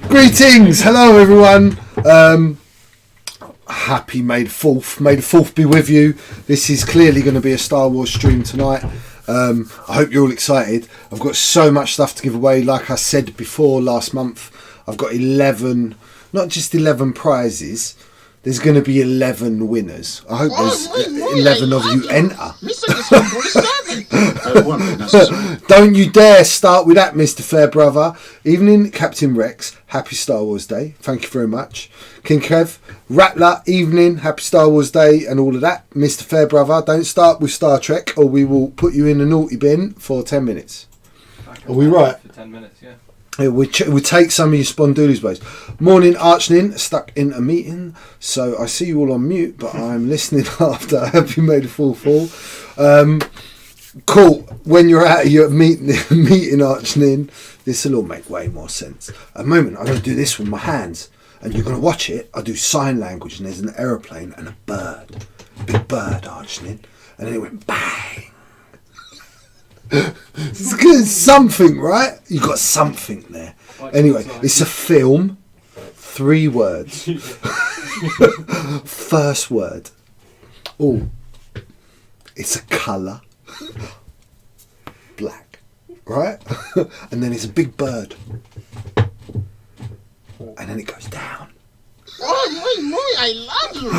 Greetings, hello everyone. Happy May the 4th. May the 4th be with you. This is clearly going to be a Star Wars stream tonight. I hope you're all excited. I've got so much stuff to give away. Like I said before last month, I've got 11, not just 11 prizes. There's going to be 11 winners. I hope there's 11 of you enter. Don't you dare start with that, Mr. Fairbrother. Evening, Captain Rex. Happy Star Wars Day. Thank you very much. King Kev. Rattler. Evening. Happy Star Wars Day and all of that. Mr. Fairbrother, don't start with Star Trek or we will put you in the naughty bin for 10 minutes. Are we right? For 10 minutes, yeah. We take some of your spondoolies, boys. Morning, Archnin, stuck in a meeting, so I see you all on mute, but I'm listening after. Happy May the 4th fall. Cool. When you're out of your meeting, Archnin, this will all make way more sense. A moment, I'm going to do this with my hands, and you're going to watch it. I do sign language, and there's an aeroplane and a bird, big bird, Archnin, and then it went bang. It's good, something, right? You got something there. Anyway, it's a film. 3 words. First word. Oh, it's a colour. Black, right? And then it's a big bird, and then it goes down. I love you.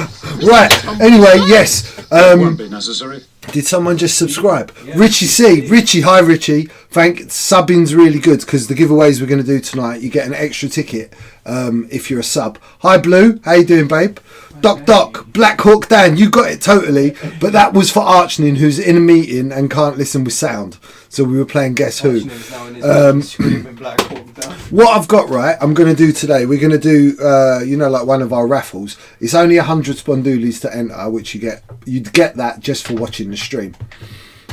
Right. Anyway, yes. Won't be necessary. Did someone just subscribe? Yeah. Richie C. Richie, hi Richie. Subbing's really good because the giveaways we're going to do tonight, you get an extra ticket if you're a sub. Hi Blue, how you doing, babe? Doc, Black Hawk Dan, you got it totally, but that was for Archnin, who's in a meeting and can't listen with sound. So we were playing Guess Who. What I've got, right, I'm going to do today, we're going to do, like one of our raffles. It's only 100 spondoolies to enter, which you'd get that just for watching the stream.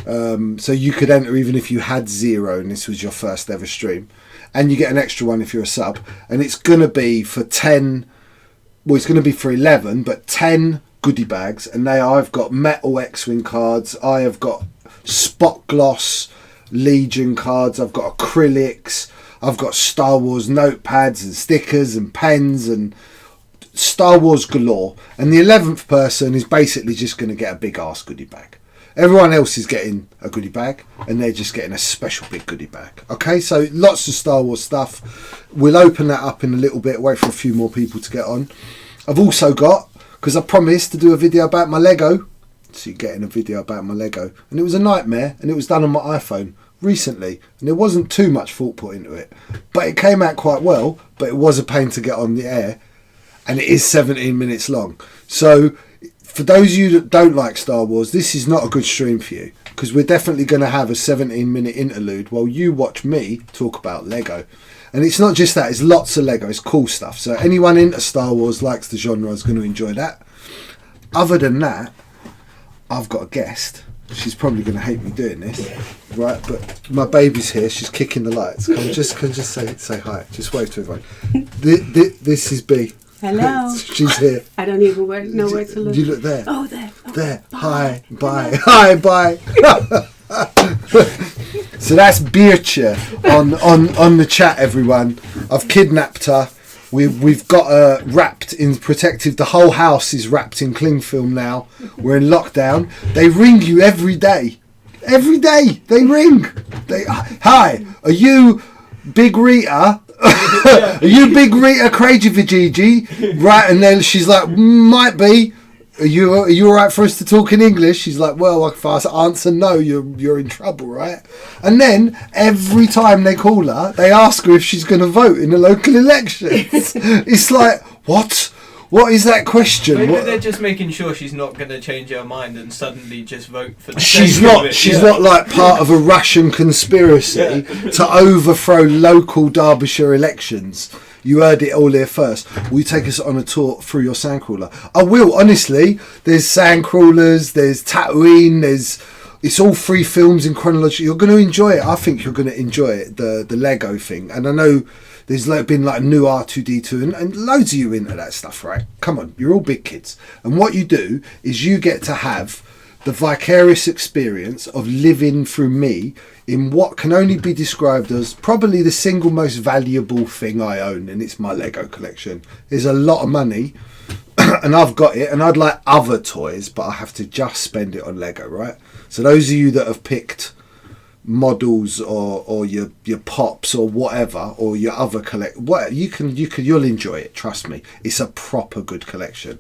So you could enter even if you had 0 and this was your first ever stream. And you get an extra one if you're a sub. And it's going to be for 10... Well, it's going to be for 11, but 10 goodie bags. And I've got metal X-Wing cards. I have got spot gloss Legion cards. I've got acrylics. I've got Star Wars notepads and stickers and pens and Star Wars galore. And the 11th person is basically just going to get a big ass goodie bag. Everyone else is getting a goodie bag and they're just getting a special big goodie bag. Okay, so lots of Star Wars stuff. We'll open that up in a little bit, wait for a few more people to get on. I've also got, because I promised to do a video about my Lego, so you're getting a video about my Lego, and it was a nightmare, and it was done on my iPhone recently, and there wasn't too much thought put into it, but it came out quite well, but it was a pain to get on the air, and it is 17 minutes long. So for those of you that don't like Star Wars, this is not a good stream for you, because we're definitely going to have a 17-minute interlude while you watch me talk about Lego. And it's not just that, it's lots of Lego, it's cool stuff. So anyone into Star Wars, likes the genre, is going to enjoy that. Other than that, I've got a guest. She's probably going to hate me doing this, right? But my baby's here, she's kicking the lights. Can just say hi, just wave to everyone. This is B. Hello. She's here. I don't even know where to look. You look there. Oh, there. Oh, there. Bye. Hi, bye. So that's Birche on the chat, everyone. I've kidnapped her. We've got her wrapped in protective. The whole house is wrapped in cling film now. We're in lockdown. They ring you every day. Every day they ring. Hi, are you Big Rita? Are you Big Rita Crazy Vijiji? Right, and then she's like, might be. Are you all right for us to talk in English? She's like, well, if I answer no, you're in trouble, right? And then every time they call her, they ask her if she's going to vote in the local elections. It's like, what? What is that question? Maybe they're just making sure she's not going to change her mind and suddenly just vote for the She's not like part of a Russian conspiracy to overthrow local Derbyshire elections. You heard it all here first. Will you take us on a tour through your sandcrawler? I will, honestly. There's sandcrawlers, there's Tatooine, it's all 3 films in chronology. You're going to enjoy it. I think you're going to enjoy it, the Lego thing. And I know there's been like new R2-D2 and loads of you into that stuff, right? Come on, you're all big kids. And what you do is you get to have the vicarious experience of living through me in what can only be described as probably the single most valuable thing I own, and it's my Lego collection. There's a lot of money, and I've got it, and I'd like other toys, but I have to just spend it on Lego, right? So those of you that have picked models or your pops or whatever, or your other you'll enjoy it, trust me. It's a proper good collection.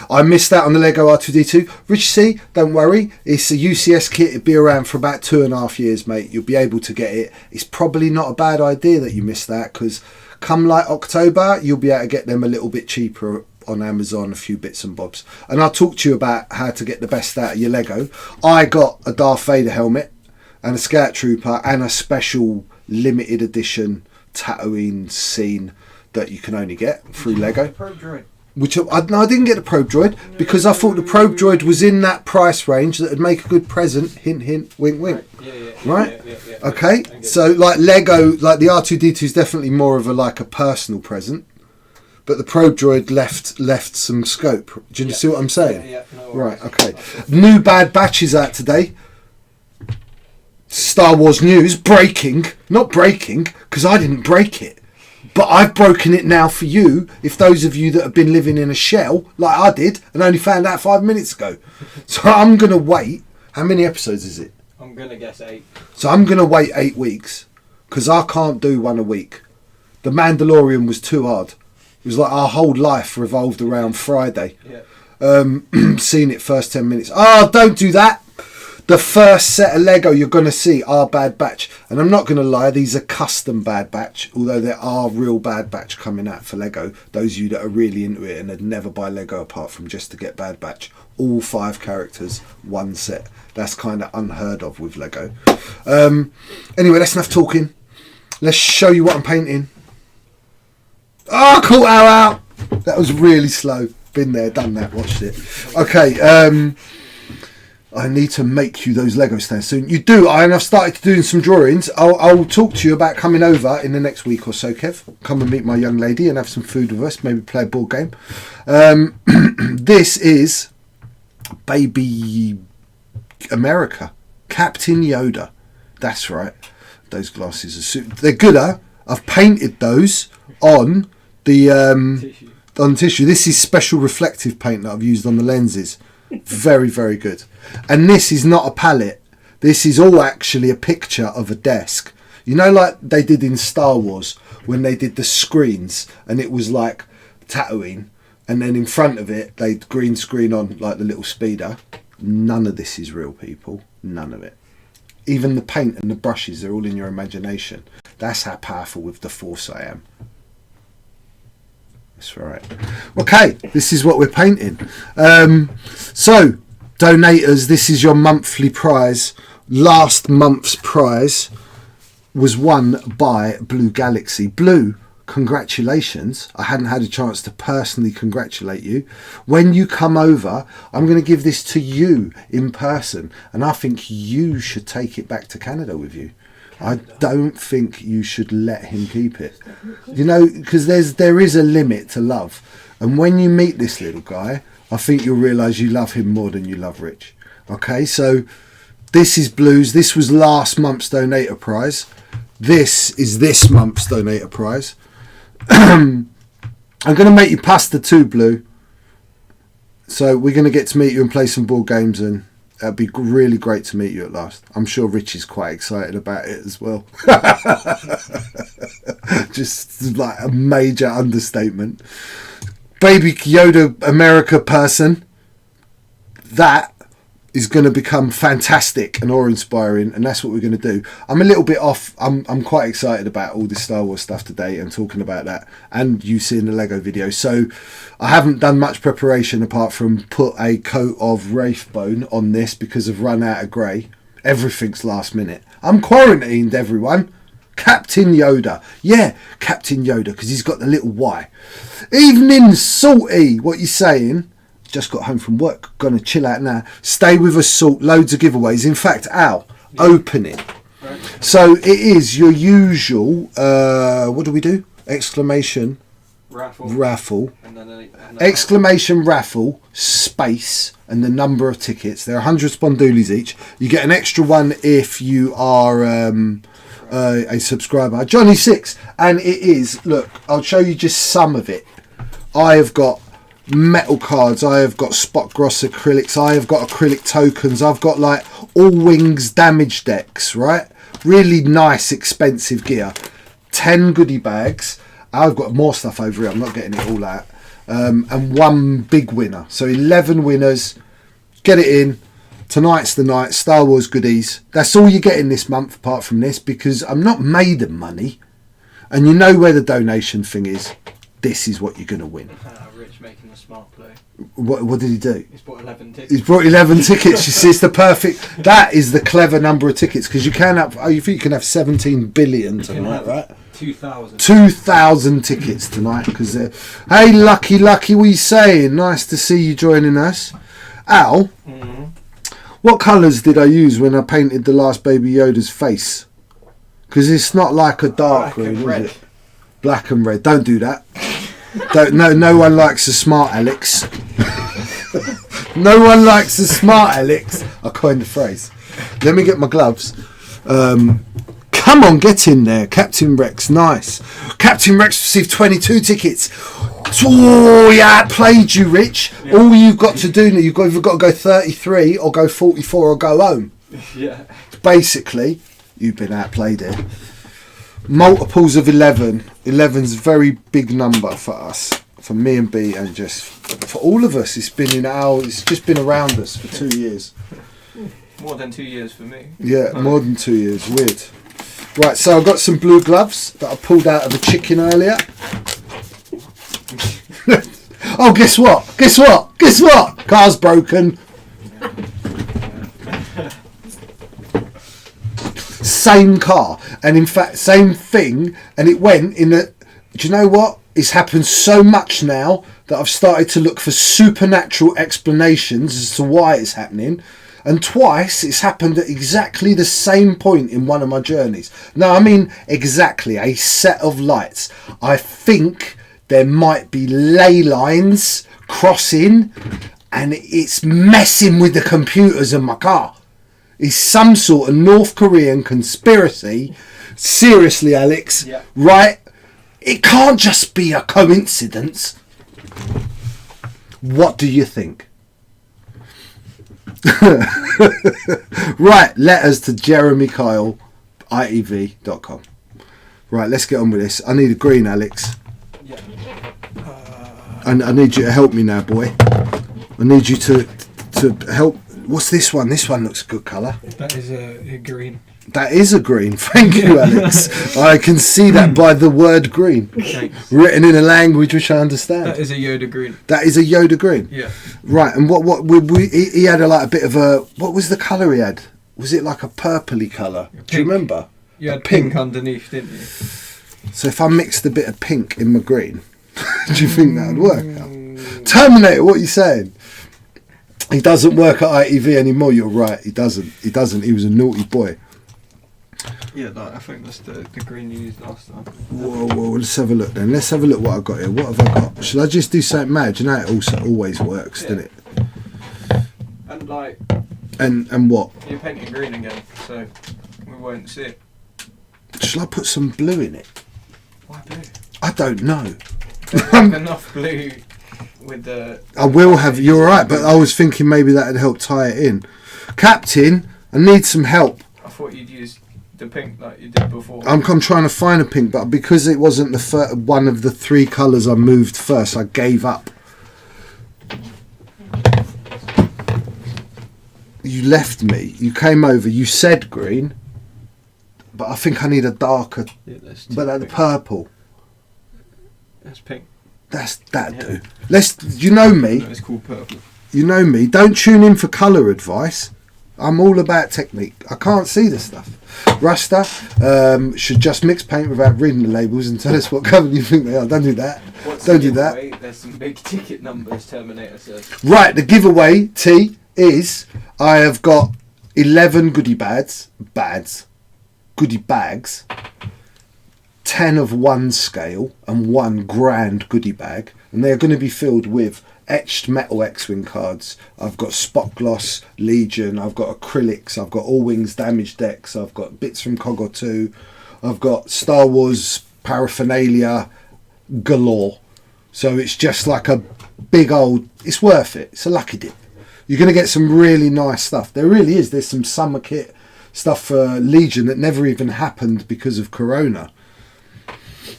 I missed out on the Lego R2D2. Rich C, don't worry, it's a UCS kit. It'll be around for about 2.5 years, mate. You'll be able to get it. It's probably not a bad idea that you missed that, because come like October you'll be able to get them a little bit cheaper on Amazon, a few bits and bobs. And I'll talk to you about how to get the best out of your Lego. I got a Darth Vader helmet and a Scout Trooper and a special limited edition Tatooine scene that you can only get through Lego. Probe droid. Which I didn't get the probe droid because I thought the probe droid was in that price range that would make a good present. Hint, hint, wink, wink. Right? Yeah. Okay. So like Lego, like the R2D2 is definitely more of a personal present, but the probe droid left some scope. Do you see what I'm saying? Yeah. No right. Okay. New Bad Batch is out today. Star Wars news, breaking, not breaking, because I didn't break it, but I've broken it now for you, if those of you that have been living in a shell, like I did, and only found out 5 minutes ago. So I'm going to wait, how many episodes is it? I'm going to guess 8. So I'm going to wait 8 weeks, because I can't do one a week. The Mandalorian was too hard. It was like our whole life revolved around Friday. Yeah. Seen it first 10 minutes. Oh, don't do that. The first set of Lego you're going to see are Bad Batch. And I'm not going to lie, these are custom Bad Batch. Although there are real Bad Batch coming out for Lego. Those of you that are really into it and would never buy Lego apart from just to get Bad Batch. All 5 characters, one set. That's kind of unheard of with Lego. Anyway, that's enough talking. Let's show you what I'm painting. Oh, cool, ow. That was really slow. Been there, done that, watched it. Okay, I need to make you those Lego stands soon. You do, and I've started doing some drawings. I'll talk to you about coming over in the next week or so, Kev. Come and meet my young lady and have some food with us. Maybe play a board game. This is Baby America. Captain Yoda. That's right. Those glasses are they're gooder. I've painted those on the tissue. This is special reflective paint that I've used on the lenses. Very, very good. And this is not a palette. This is all actually a picture of a desk. You know, like they did in Star Wars when they did the screens and it was like Tatooine, and then in front of it they'd green screen on like the little speeder. None of this is real, people. None of it. Even the paint and the brushes, they're all in your imagination. That's how powerful with the Force I am. That's right. Okay, this is what we're painting. So, donators, this is your monthly prize. Last month's prize was won by Blue Galaxy. Blue, congratulations. I hadn't had a chance to personally congratulate you. When you come over, I'm going to give this to you in person, and I think you should take it back to Canada with you. I don't think you should let him keep it. You know, because there is a limit to love. And when you meet this little guy, I think you'll realise you love him more than you love Rich. Okay, so this is Blue's. This was last month's donator prize. This is this month's donator prize. I'm going to make you pasta too, Blue. So we're going to get to meet you and play some board games, and it'd be really great to meet you at last. I'm sure Rich is quite excited about it as well. Just like a major understatement. Baby Yoda America person. That is going to become fantastic and awe-inspiring, and that's what we're going to do. I'm a little bit off. I'm quite excited about all this Star Wars stuff today and talking about that, and you seeing the Lego video. So I haven't done much preparation apart from put a coat of Wraithbone on this because I've run out of grey. Everything's last minute. I'm quarantined, everyone. Captain Yoda. Yeah, Captain Yoda, because he's got the little Y. Evening, Salty. What you saying? Just got home from work, gonna chill out now. Stay with us, Salt. Loads of giveaways. In fact, Al, open it. Right. So it is your usual. What do we do? Exclamation. Raffle. And then Exclamation raffle, space, and the number of tickets. There are 100 spondoolies each. You get an extra one if you are a subscriber. Johnny 6. And it is, look, I'll show you just some of it. I have got metal cards, I have got spot gloss acrylics, I have got acrylic tokens, I've got like all wings damage decks, right? Really nice expensive gear. 10 goodie bags. I've got more stuff over here, I'm not getting it all out. And one big winner, so 11 winners. Get it in. Tonight's the night. Star Wars goodies. That's all you're getting this month apart from this, because I'm not made of money, and you know where the donation thing is. This is what you're going to win. Rich making a smart play. What did he do? He's bought 11 tickets. He's brought 11 tickets. You see, it's the perfect. That is the clever number of tickets, because you can have. You think you can have 17 billion tonight, right? 2,000. 2,000 tickets tonight. Because hey, lucky, what are you saying? Nice to see you joining us, Al. Mm-hmm. What colours did I use when I painted the last Baby Yoda's face? Because it's not like a dark green, is it? Black and red. Don't do that. No one likes a smart Alex. No one likes a smart Alex. I coined the phrase. Let me get my gloves. Come on, get in there. Captain Rex, nice. Captain Rex received 22 tickets. Oh, yeah, I played you, Rich. Yeah. All you've got to do now, you've either got to go 33 or go 44 or go home. Yeah. Basically, you've been outplayed here. Multiples of 11. 11's a very big number for us, for me and B, and just for all of us. It's just been around us for 2 years. More than 2 years for me. Yeah, more than 2 years. Weird. Right, so I've got some blue gloves that I pulled out of a chicken earlier. Oh, guess what? Car's broken. Same car, and in fact same thing, and it went in a. Do you know what? It's happened so much now that I've started to look for supernatural explanations as to why it's happening, and twice it's happened at exactly the same point in one of my journeys. No, I mean exactly a set of lights. I think there might be ley lines crossing, and it's messing with the computers in my car. It's some sort of North Korean conspiracy. Seriously, Alex. Yeah. Right? It can't just be a coincidence. What do you think? Right, letters to Jeremy Kyle, ITV.com. Right, let's get on with this. I need a green, Alex. Yeah. And I need you to help me now, boy. I need you to help. What's this one? This one looks a good colour. That is a green. That is a green. Thank you, Alex. I can see that by the word green. Thanks. Written in a language which I understand. That is a Yoda green. That is a Yoda green? Yeah. Right, and he had a bit of a... What was the colour he had? Was it like a purpley colour? Do you remember? You had pink underneath, didn't you? So if I mixed a bit of pink in my green, do you think that would work? Terminator, what are you saying? He doesn't work at ITV anymore. You're right. He doesn't. He was a naughty boy. Yeah, I think that's the green you used last time. Whoa, let's have a look then. Let's have a look what I've got here. What have I got? Should I just do something mad? You know it also always works, doesn't it? And like... And what? You're painting green again, so we won't see it. Shall I put some blue in it? Why blue? I don't know. There's enough blue with the... I will have... You're right, but I was thinking maybe that would help tie it in. Captain, I need some help. I thought you'd use the pink like you did before. I'm trying to find a pink, but because it wasn't one of the three colours I moved first, I gave up. You left me. You came over. You said green, but I think I need a darker... Yeah, that's but like the purple. That's pink. That do. You know me. No, it's called purple. You know me. Don't tune in for colour advice. I'm all about technique. I can't see the stuff. Rasta should just mix paint without reading the labels and tell us what colour you think they are. Don't do that. Don't do that. There's some big ticket numbers, Terminator says. Right, the giveaway, T, is I have got 11 goodie bags, 10 10 of one scale and one grand goodie bag, and they're going to be filled with etched metal X-Wing cards. I've got spot gloss Legion, I've got acrylics, I've got All Wings damage decks, I've got bits from Cog 2, I've got Star Wars paraphernalia galore. So it's just like a big old, it's worth it. It's a lucky dip. You're going to get some really nice stuff. There really is. There's some summer kit stuff for Legion that never even happened because of Corona.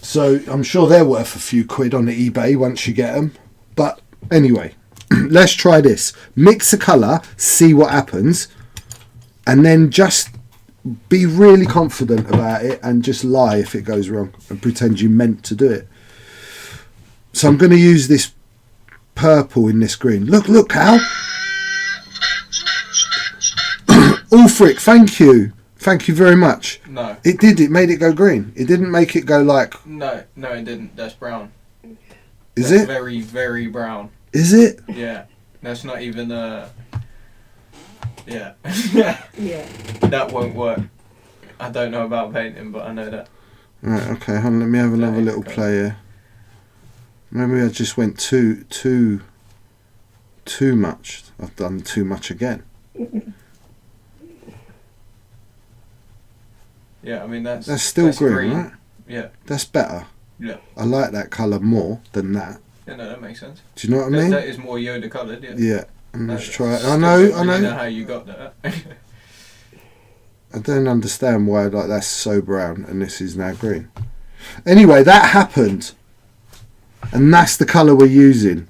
So I'm sure they're worth a few quid on the eBay once you get them. But anyway, let's try this. Mix a colour, see what happens, and then just be really confident about it and just lie if it goes wrong and pretend you meant to do it. So I'm going to use this purple in this green. Look, Cal. Ulfric, thank you. Thank you very much. No. It did. It made it go green. It didn't make it go like... No, it didn't. That's brown. Is That's it? very, very brown. Is it? Yeah. That's not even yeah. Yeah. That won't work. I don't know about painting, but I know that. Right, okay, hold on, let me have another little play here. Maybe I just went too much. I've done too much again. Yeah, I mean that's still green, right? Yeah. That's better. Yeah. I like that colour more than that. Yeah, no, that makes sense. Do you know what I mean? That is more Yoda coloured, yeah. Yeah. Let's try it. Still I know. don't really know how you got that. I don't understand why like that's so brown and this is now green. Anyway, that happened. And that's the colour we're using.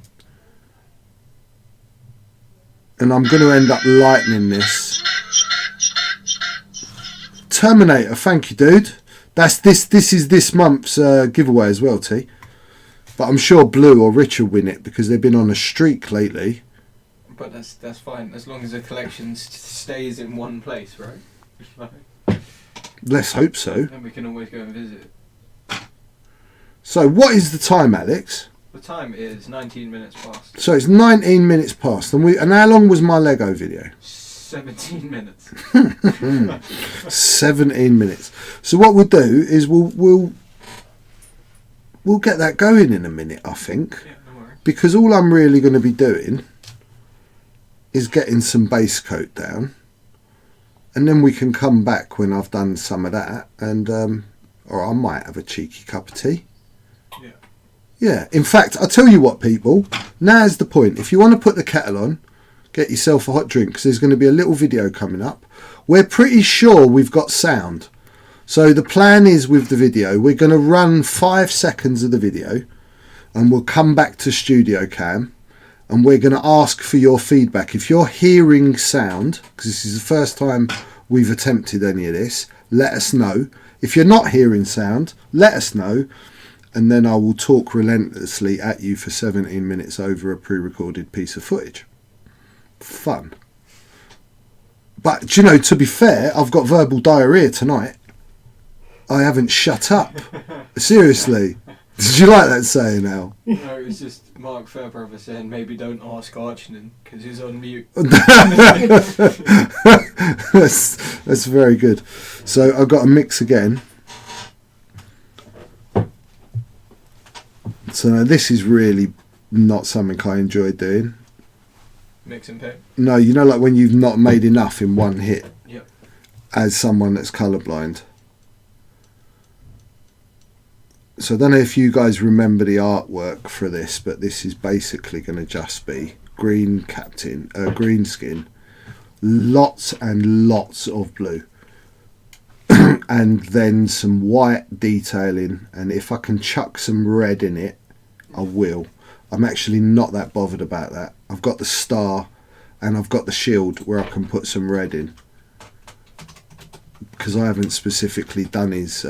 And I'm going to end up lightening this. Terminator, thank you, dude. That's this is this month's giveaway as well, T. But I'm sure Blue or Rich will win it because they've been on a streak lately. But that's fine as long as the collection stays in one place, right? Let's hope so. Then we can always go and visit. So what is the time, Alex? The time is 19 minutes past. So it's 19 minutes past, and how long was my Lego video? 17 minutes. 17 minutes. So what we'll do is we'll get that going in a minute, I think. Yeah, no worries. Because all I'm really going to be doing is getting some base coat down, and then we can come back when I've done some of that, and or I might have a cheeky cup of tea. Yeah. Yeah. In fact, I'll tell you what, people. Now's the point. If you want to put the kettle on, get yourself a hot drink, because there's going to be a little video coming up. We're pretty sure we've got sound. So the plan is with the video, we're going to run 5 seconds of the video, and we'll come back to Studio Cam, and we're going to ask for your feedback. If you're hearing sound, because this is the first time we've attempted any of this, let us know. If you're not hearing sound, let us know, and then I will talk relentlessly at you for 17 minutes over a pre-recorded piece of footage. Fun. But, to be fair, I've got verbal diarrhea tonight. I haven't shut up. Seriously. Did you like that saying, Al? No, it was just Mark Fairbrother saying maybe don't ask Archnan because he's on mute. that's very good. So I've got a mix again. So now this is really not something I enjoy doing. Mix and paint? No, like when you've not made enough in one hit. Yep. As someone that's colourblind. So I don't know if you guys remember the artwork for this, but this is basically going to just be green skin, lots and lots of blue, and then some white detailing, and if I can chuck some red in it, I will. I'm actually not that bothered about that. I've got the star and I've got the shield where I can put some red in, because I haven't specifically done his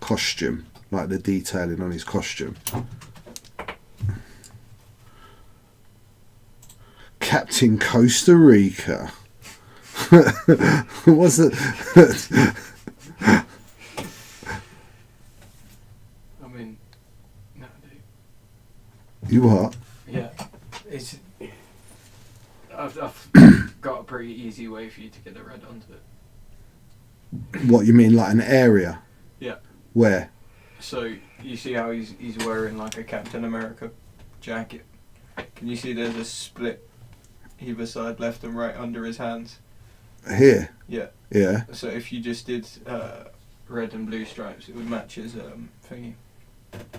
costume, like the detailing on his costume. Captain Costa Rica. What's it? I mean, no, dude. You what? Yeah, I've got a pretty easy way for you to get the red onto it. What you mean, like an area? Yeah. Where? So you see how he's wearing like a Captain America jacket. Can you see there's a split either side, left and right, under his hands? Here. Yeah. Yeah. So if you just did red and blue stripes, it would match his thingy,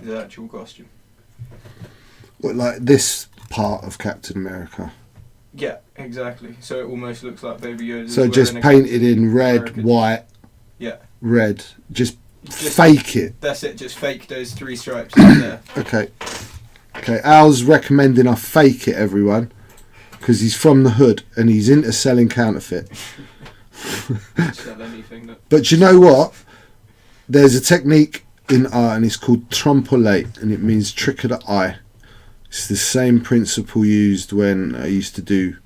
his actual costume. What, like this part of Captain America? Yeah, exactly. So it almost looks like Baby Yoda. So just painted in red, American. white, Yeah. red. Just fake it. That's it. Just fake those 3 stripes in there. Okay. Okay. Al's recommending I fake it, everyone, because he's from the hood and he's into selling counterfeit. Sell anything that. But you know what? There's a technique in art and it's called trompe-l'oeil, and it means trick of the eye. It's the same principle used when I used to do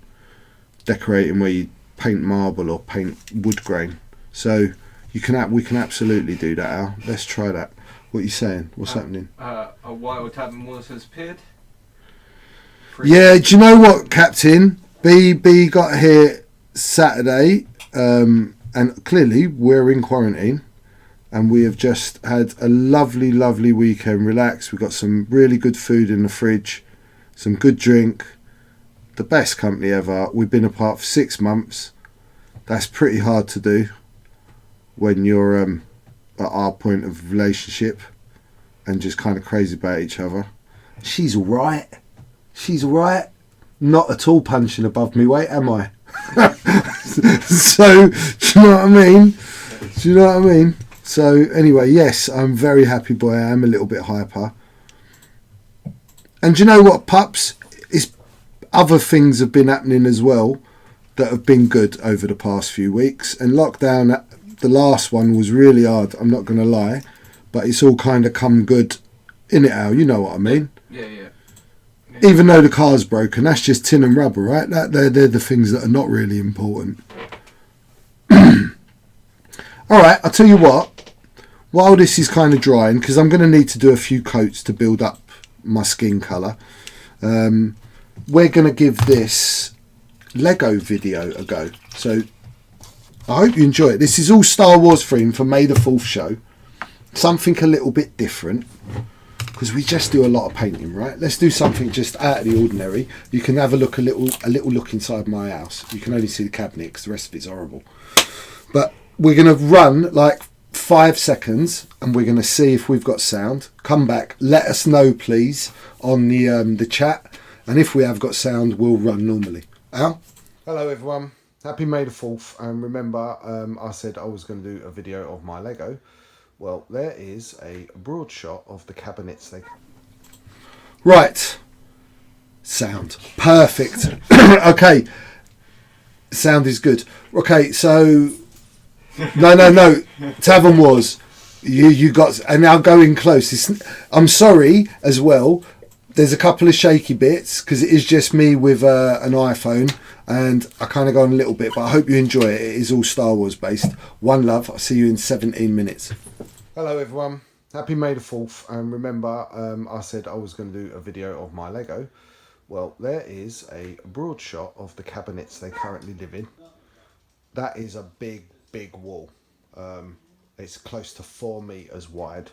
decorating, where you paint marble or paint wood grain. So we can absolutely do that, Al. Let's try that. What are you saying? What's happening? A wild tavern was has appeared. Yeah, do you know what, Captain? B got here Saturday, and clearly we're in quarantine. And we have just had a lovely, lovely weekend. Relax. We've got some really good food in the fridge, some good drink, the best company ever. We've been apart for 6 months. That's pretty hard to do when you're at our point of relationship and just kind of crazy about each other. She's all right. She's all right. Not at all punching above me weight, am I? So, do you know what I mean? Do you know what I mean? So anyway, yes, I'm very happy, boy. I am a little bit hyper. And do you know what, pups? It's other things have been happening as well that have been good over the past few weeks. And lockdown, the last one was really hard, I'm not going to lie. But it's all kind of come good in it, Al. You know what I mean? Yeah. Even though the car's broken, that's just tin and rubber, right? They're the things that are not really important. All right, I'll tell you what. While this is kind of drying, because I'm going to need to do a few coats to build up my skin colour, we're going to give this Lego video a go. So I hope you enjoy it. This is all Star Wars themed for May the 4th show. Something a little bit different, because we just do a lot of painting, right? Let's do something just out of the ordinary. You can have a little look inside my house. You can only see the cabinet because the rest of it's horrible. But we're going to run like 5 seconds and we're going to see if we've got sound. Come back, let us know please on the chat, and if we have got sound we'll run normally. Al? Hello everyone, happy May the 4th, and remember I said I was going to do a video of my Lego. Well, there is a broad shot of the cabinets. Right, sound perfect. Okay, sound is good. Okay, so No. Tavern Wars. You got, and now going close. I'm sorry as well. There's a couple of shaky bits because it is just me with an iPhone, and I kind of go on a little bit. But I hope you enjoy it. It is all Star Wars based. One love. I'll see you in 17 minutes. Hello everyone. Happy May the 4th. And remember, I said I was going to do a video of my Lego. Well, there is a broad shot of the cabinets they currently live in. That is a big wall. It's close to 4 meters wide,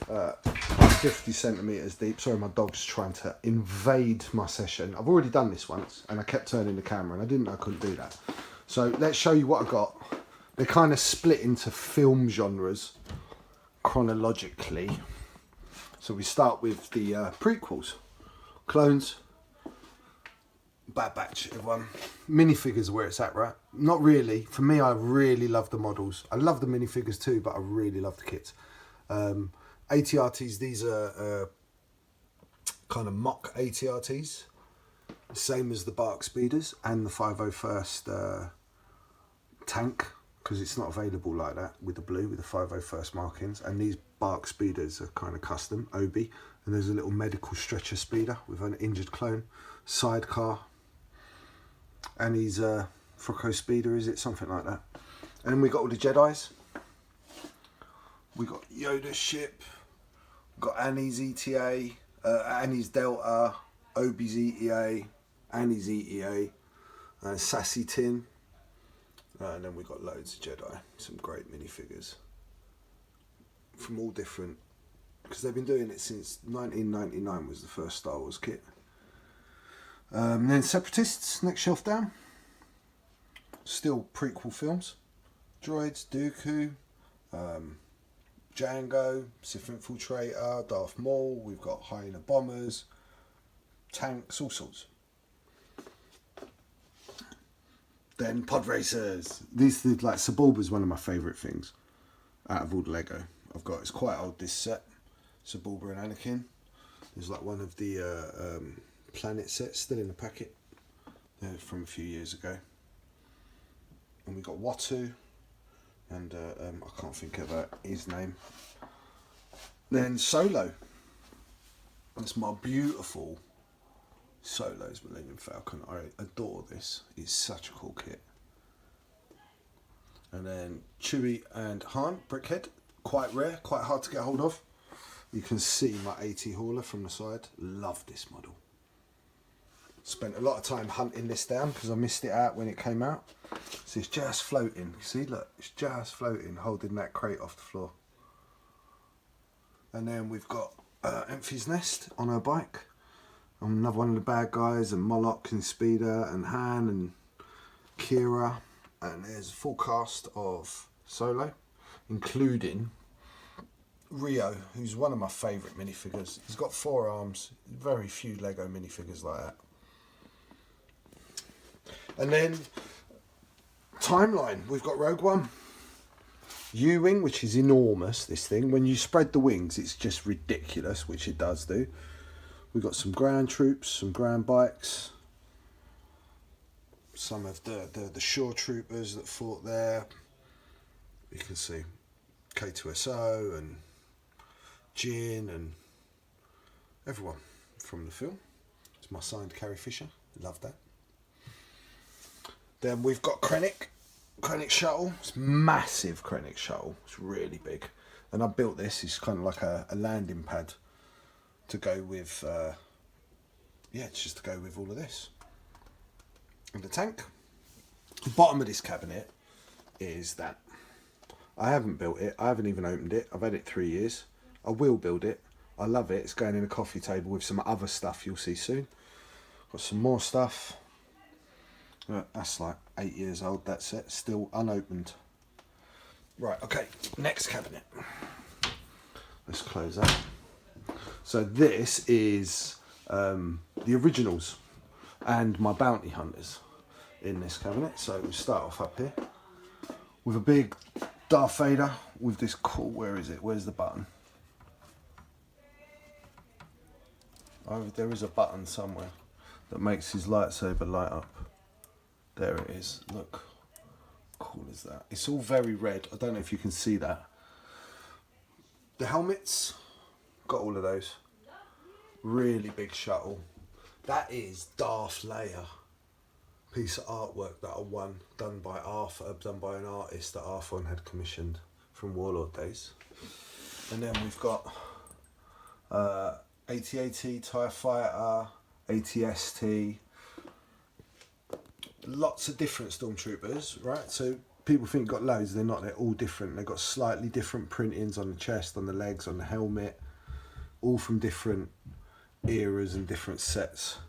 50 centimeters deep. Sorry, my dog's trying to invade my session. I've already done this once and I kept turning the camera and I didn't know I couldn't do that. So let's show you what I got. They're kind of split into film genres chronologically. So we start with the prequels, Clones, Bad Batch, everyone. Minifigures where it's at, right? Not really. For me, I really love the models. I love the minifigures too, but I really love the kits. ATRTs, these are kind of mock ATRTs. Same as the Bark Speeders and the 501st tank, because it's not available like that with the blue, with the 501st markings. And these Bark Speeders are kind of custom, Obi. And there's a little medical stretcher speeder with an injured clone. Sidecar. And he's Frocco Speeder, is it? Something like that. And we got all the Jedis. We got Yoda's ship. We got Annie's ETA, Annie's Delta, Obi's ETA, Annie's ETA, Sassy Tin. And then we got loads of Jedi. Some great minifigures. from all different, because they've been doing it since 1999 was the first Star Wars kit. Then Separatists, next shelf down. Still prequel films. Droids, Dooku, Django, Sith Infiltrator, Darth Maul. We've got Hyena bombers, tanks, all sorts. Then pod racers. These like Sebulba's one of my favourite things out of all the Lego I've got. It's quite old, this set. Sebulba and Anakin. There's like one of the planet sets still in the packet. They're from a few years ago. And we got Watu, and I can't think of his name. Then Solo. That's my beautiful Solo's Millennium Falcon. I adore this. It's such a cool kit. And then Chewie and Han, Brickhead. Quite rare, quite hard to get hold of. You can see my AT hauler from the side. Love this model. Spent a lot of time hunting this down because I missed it out when it came out. So it's just floating. You see, look, it's just floating, holding that crate off the floor. And then we've got Enfys Nest on her bike. Another one of the bad guys, and Moloch and Speeder and Han and Kira. And there's a full cast of Solo, including Rio, who's one of my favourite minifigures. He's got 4 arms. Very few Lego minifigures like that. And then Timeline, we've got Rogue One. U-Wing, which is enormous, this thing. When you spread the wings, it's just ridiculous, which it does do. We've got some ground troops, some ground bikes. Some of the shore troopers that fought there. You can see K2SO and Jin and everyone from the film. It's my signed Carrie Fisher. Love that. Then we've got Krennic Shuttle. It's massive Krennic Shuttle. It's really big. And I built this. It's kind of like a landing pad to go with, it's just to go with all of this. And the tank. The bottom of this cabinet is that. I haven't built it. I haven't even opened it. I've had it 3 years. I will build it. I love it. It's going in a coffee table with some other stuff you'll see soon. Got some more stuff. That's like 8 years old, that set. Still unopened. Right, okay. Next cabinet. Let's close that. So this is the originals and my bounty hunters in this cabinet. So we'll start off up here with a big Darth Vader with this cool, where is it? Where's the button? Oh, there is a button somewhere that makes his lightsaber light up. There it is. Look, cool is that? It's all very red. I don't know if you can see that. The helmets, got all of those. Really big shuttle. That is Darth Leia. Piece of artwork that I won, done by an artist that Arthur had commissioned from Warlord days. And then we've got AT-AT, TIE Fighter, AT-ST, lots of different stormtroopers, right? So people think got loads, they're not, they're all different. They've got slightly different printings on the chest, on the legs, on the helmet, all from different eras and different sets.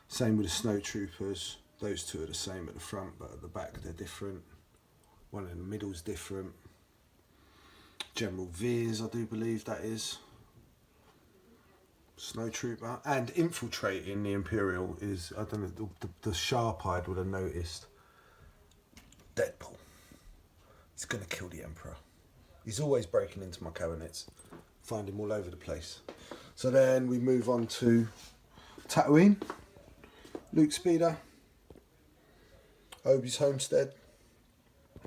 Same with the snow troopers. Those two are the same at the front, but at the back they're different. One in the middle is different. General Veers, I do believe that is. Snow trooper. And infiltrating the Imperial is, I don't know, the sharp-eyed would have noticed. Deadpool. He's going to kill the Emperor. He's always breaking into my cabinets. Find him all over the place. So then we move on to Tatooine. Luke Speeder. Obi's Homestead.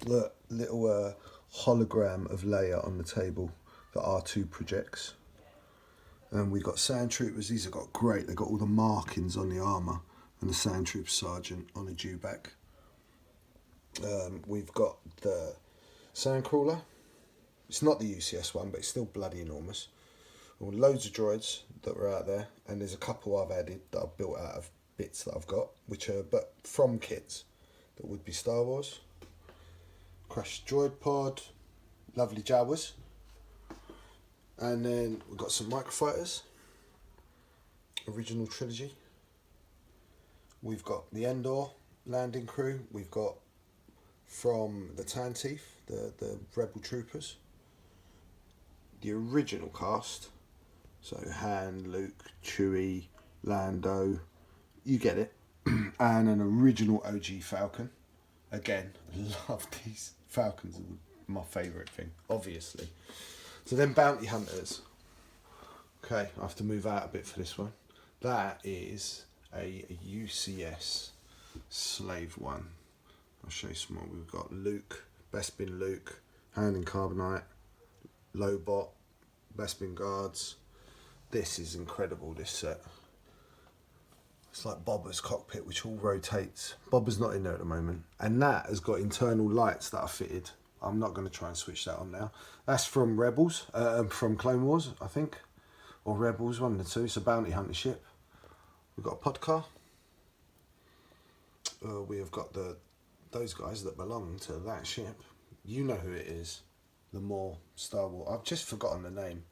Look, little hologram of Leia on the table that R2 projects. And we got Sand Troopers. These have got great. They've got all the markings on the armour. And the Sand Trooper Sergeant on a dewback. We've got the Sandcrawler. It's not the UCS one, but it's still bloody enormous. And loads of droids that were out there. And there's a couple I've added that I've built out of bits that I've got, which are but from kits that would be Star Wars. Crashed Droid Pod. Lovely Jawas. And then we've got some microfighters, original trilogy. We've got the Endor landing crew. We've got from the Tantive, the Rebel Troopers. The original cast. So Han, Luke, Chewie, Lando, you get it. And an original OG Falcon. Again, love these Falcons, are my favourite thing, obviously. So then Bounty Hunters. Okay, I have to move out a bit for this one. That is a UCS Slave One. I'll show you some more. We've got Luke, Bespin Luke, Hand in Carbonite, Lobot, Bespin Guards. This is incredible, this set. It's like Boba's cockpit, which all rotates. Boba's not in there at the moment. And that has got internal lights that are fitted. I'm not going to try and switch that on now. That's from Rebels, from Clone Wars, I think. Or Rebels, one of the two. It's a bounty hunter ship. We've got a pod car. We have got those guys that belong to that ship. You know who it is. The more Star Wars. I've just forgotten the name.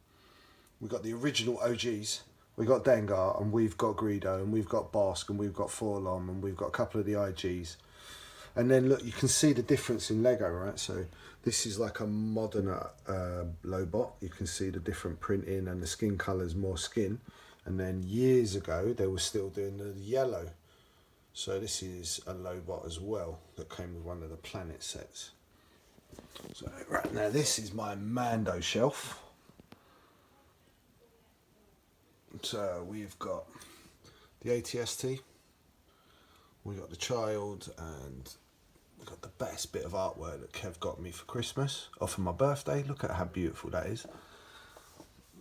We've got the original OGs. We've got Dengar, and we've got Greedo, and we've got Bosk, and we've got Forlom, and we've got a couple of the IGs. And then look, you can see the difference in Lego, right? So this is like a modern Lobot. You can see the different printing and the skin colours, more skin. And then years ago, they were still doing the yellow. So this is a Lobot as well that came with one of the planet sets. So right now, this is my Mando shelf. So we've got the ATST, we've got the child, and we've got the best bit of artwork that Kev got me for Christmas, or for my birthday. Look at how beautiful that is.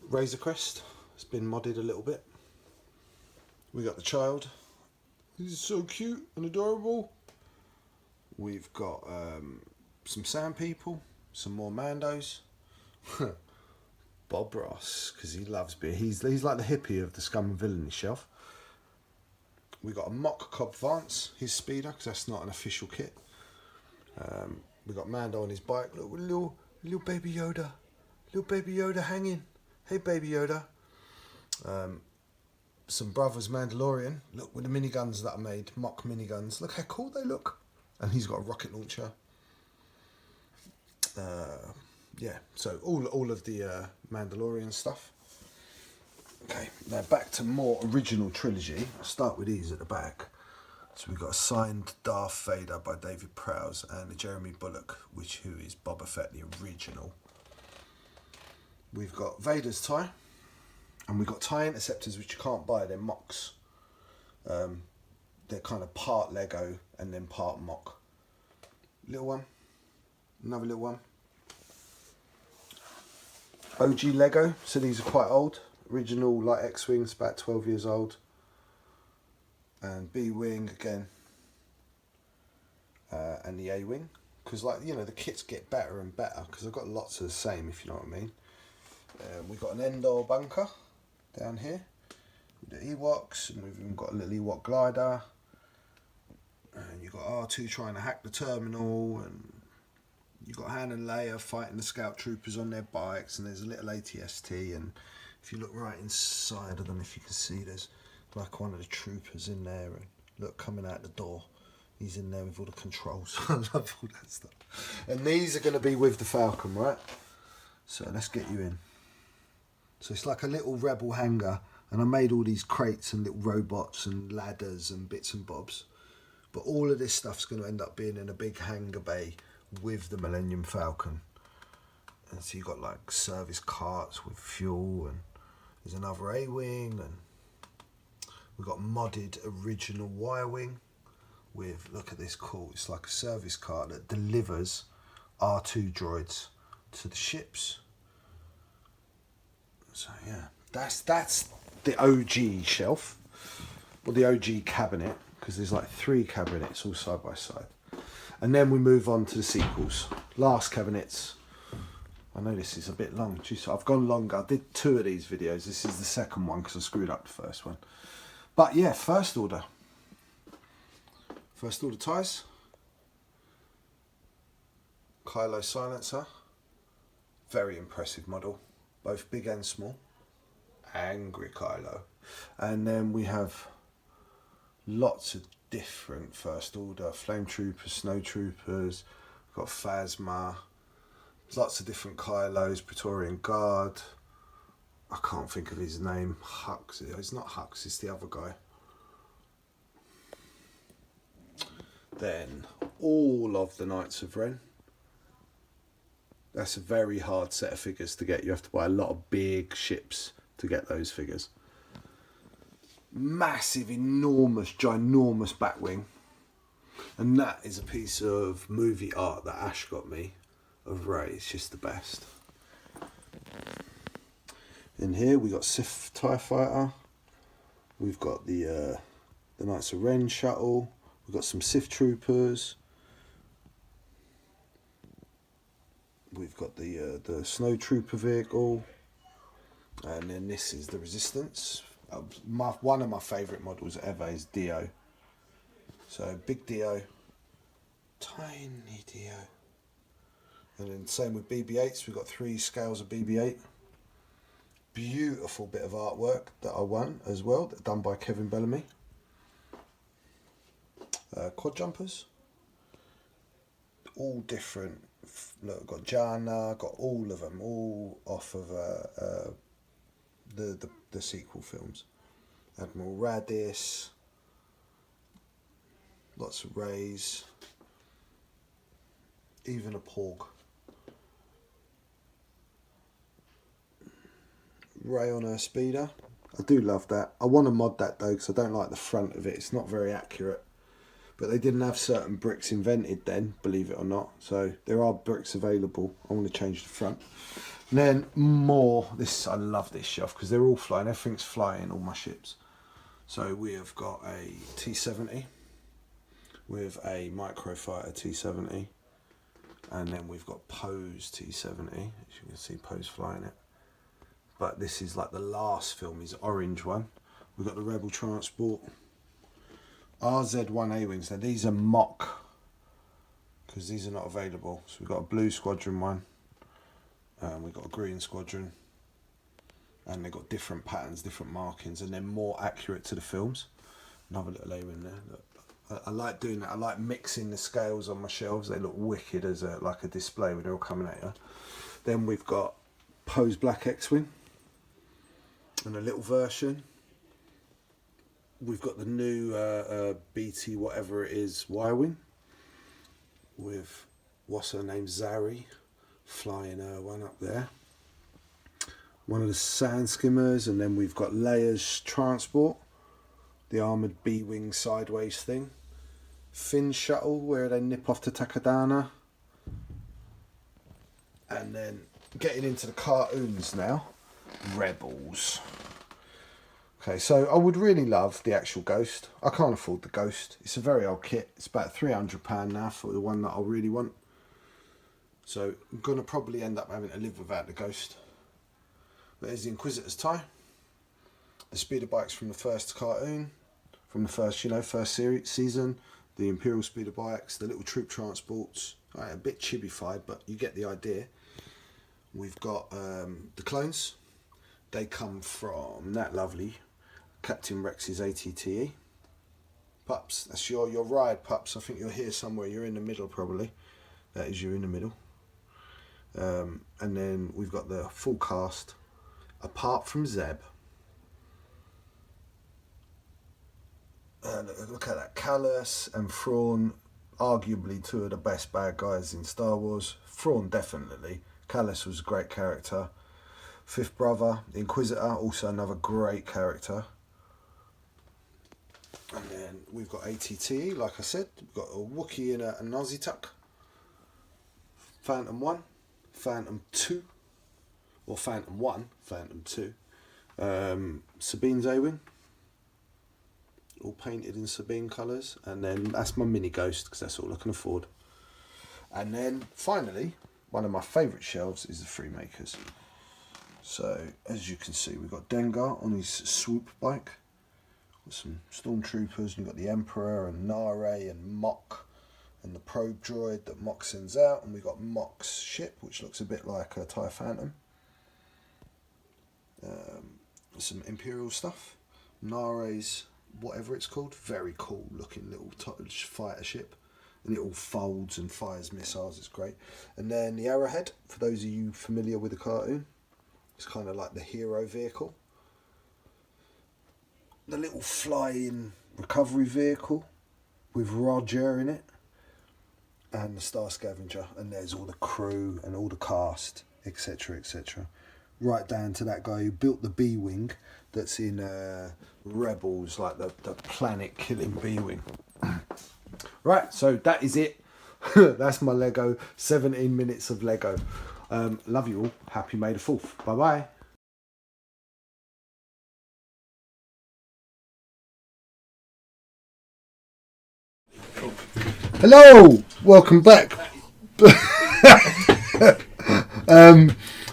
Razor Crest, it's been modded a little bit. We got the child, he's so cute and adorable. We've got some sand people, some more Mandos. Bob Ross, because he loves beer. He's like the hippie of the Scum and Villainy shelf. We got a mock Cobb Vance, his speeder, because that's not an official kit. We got Mando on his bike. Look, with little baby Yoda, hanging. Hey, baby Yoda. Some Brothers Mandalorian. Look, with the miniguns that I made, mock miniguns. Look how cool they look. And he's got a rocket launcher. Yeah, so all of the Mandalorian stuff. Okay, now back to more original trilogy. I'll start with these at the back. So we've got a signed Darth Vader by David Prowse and a Jeremy Bulloch, who is Boba Fett, the original. We've got Vader's tie, and we've got tie interceptors, which you can't buy. They're mocks. They're kind of part Lego and then part mock. Little one, another little one. OG Lego, so these are quite old. Original like X-Wings, about 12 years old. And B-Wing again. And the A-Wing. Because the kits get better and better, because I've got lots of the same, if you know what I mean. We've got an Endor bunker down here. With the Ewoks, and we've even got a little Ewok glider. And you've got R2 trying to hack the terminal, and you've got Han and Leia fighting the scout troopers on their bikes, and there's a little ATST, and if you look right inside, I don't know if you can see, there's like one of the troopers in there, and look, coming out the door, he's in there with all the controls. I love all that stuff. And these are going to be with the Falcon, right? So let's get you in. So it's like a little rebel hangar, and I made all these crates and little robots and ladders and bits and bobs, but all of this stuff's going to end up being in a big hangar bay with the Millennium Falcon. And so you've got like service carts with fuel, and there's another A-Wing, and we've got modded original Y-Wing with, look at this, cool, it's like a service cart that delivers R2 droids to the ships. So yeah, that's the OG shelf, or the OG cabinet, because there's like 3 cabinets all side by side. And then we move on to the sequels. Last cabinets. I know this is a bit long. Jeez, I've gone longer. I did 2 of these videos. This is the second one because I screwed up the first one. But yeah, first order. First order ties. Kylo silencer. Very impressive model. both big and small. Angry Kylo. And then we have lots of different First Order, Flame Troopers, Snow Troopers, we've got Phasma, lots of different Kylos, Praetorian Guard. I can't think of his name. Hux. It's not Hux, it's the other guy. Then all of the Knights of Ren. That's a very hard set of figures to get. You have to buy a lot of big ships to get those figures. Massive, enormous, ginormous Batwing. And that is a piece of movie art that Ash got me of Rey. It's just the best. In here we got Sith TIE Fighter. We've got the Knights of Ren shuttle. We've got some Sith Troopers. We've got the Snow Trooper vehicle. And then this is the Resistance. One of my favourite models ever is Dio. So big Dio, tiny Dio. And then same with BB-8s. We've got 3 scales of BB-8. Beautiful bit of artwork that I won as well, done by Kevin Bellamy. Quad jumpers. All different. Look, I've got Jana, got all of them, all off of the sequel films. Admiral Radis, lots of Rays, even a Porg. Ray on her speeder. I do love that. I want to mod that though because I don't like the front of it. It's not very accurate. But they didn't have certain bricks invented then, believe it or not. So there are bricks available. I want to change the front. And then more. This, I love this shelf because they're all flying. Everything's flying, all my ships. So we have got a T-70 with a Microfighter T-70. And then we've got Poe's T-70. As you can see, Poe's flying it. But this is like the last film, his orange one. We've got the Rebel Transport. RZ-1 A-Wings. Now these are mock because these are not available. So we've got a blue squadron one. We've got a green squadron. And they've got different patterns, different markings, and they're more accurate to the films. Another little A-Wing there. Look, I like doing that. I like mixing the scales on my shelves. They look wicked as like a display when they're all coming at you. Then we've got Poe's Black X-Wing. And a little version. We've got the new BT whatever it is Y-Wing with what's her name, Zari, flying her one up there. One of the Sand Skimmers, and then we've got Leia's Transport, the armoured B-Wing sideways thing. Finn Shuttle where they nip off to Takadana. And then getting into the cartoons now. Rebels. Okay, so I would really love the actual Ghost. I can't afford the Ghost. It's a very old kit. It's about £300 now for the one that I really want. So I'm going to probably end up having to live without the Ghost. But there's the Inquisitor's tie. The speeder bikes from the first cartoon. From the first, first season. The Imperial speeder bikes. The little troop transports. Right, a bit chibified, but you get the idea. We've got the clones. They come from that lovely Captain Rex's ATTE. Pups, that's your ride, Pups. I think you're here somewhere. You're in the middle, probably. That is you in the middle. And then we've got the full cast, apart from Zeb. Look at that. Callus and Thrawn, arguably 2 of the best bad guys in Star Wars. Thrawn, definitely. Callus was a great character. Fifth Brother, the Inquisitor, also another great character. And then we've got ATT, like I said. We've got a Wookiee and an Aussie Tuck. Phantom 1, Phantom 2, or Phantom 1, Phantom 2. Sabine's A-Wing. All painted in Sabine colours. And then that's my mini Ghost, because that's all I can afford. And then, finally, one of my favourite shelves is the Freemakers. So, as you can see, we've got Dengar on his swoop bike. Got some stormtroopers, and you've got the Emperor and Nare and Mok and the probe droid that Mok sends out. And we've got Mok's ship, which looks a bit like a TIE Phantom. some Imperial stuff. Nare's, whatever it's called, very cool looking little fighter ship. And it all folds and fires missiles, it's great. And then the Arrowhead, for those of you familiar with the cartoon, it's kind of like the hero vehicle. The little flying recovery vehicle with Roger in it. And the Star Scavenger, and there's all the crew and all the cast, etc, etc. Right down to that guy who built the B-Wing that's in Rebels, like the planet killing B-Wing. Right, so that is it. That's my Lego, 17 minutes of Lego. Love you all. Happy May the 4th. Bye-bye. Hello, welcome back.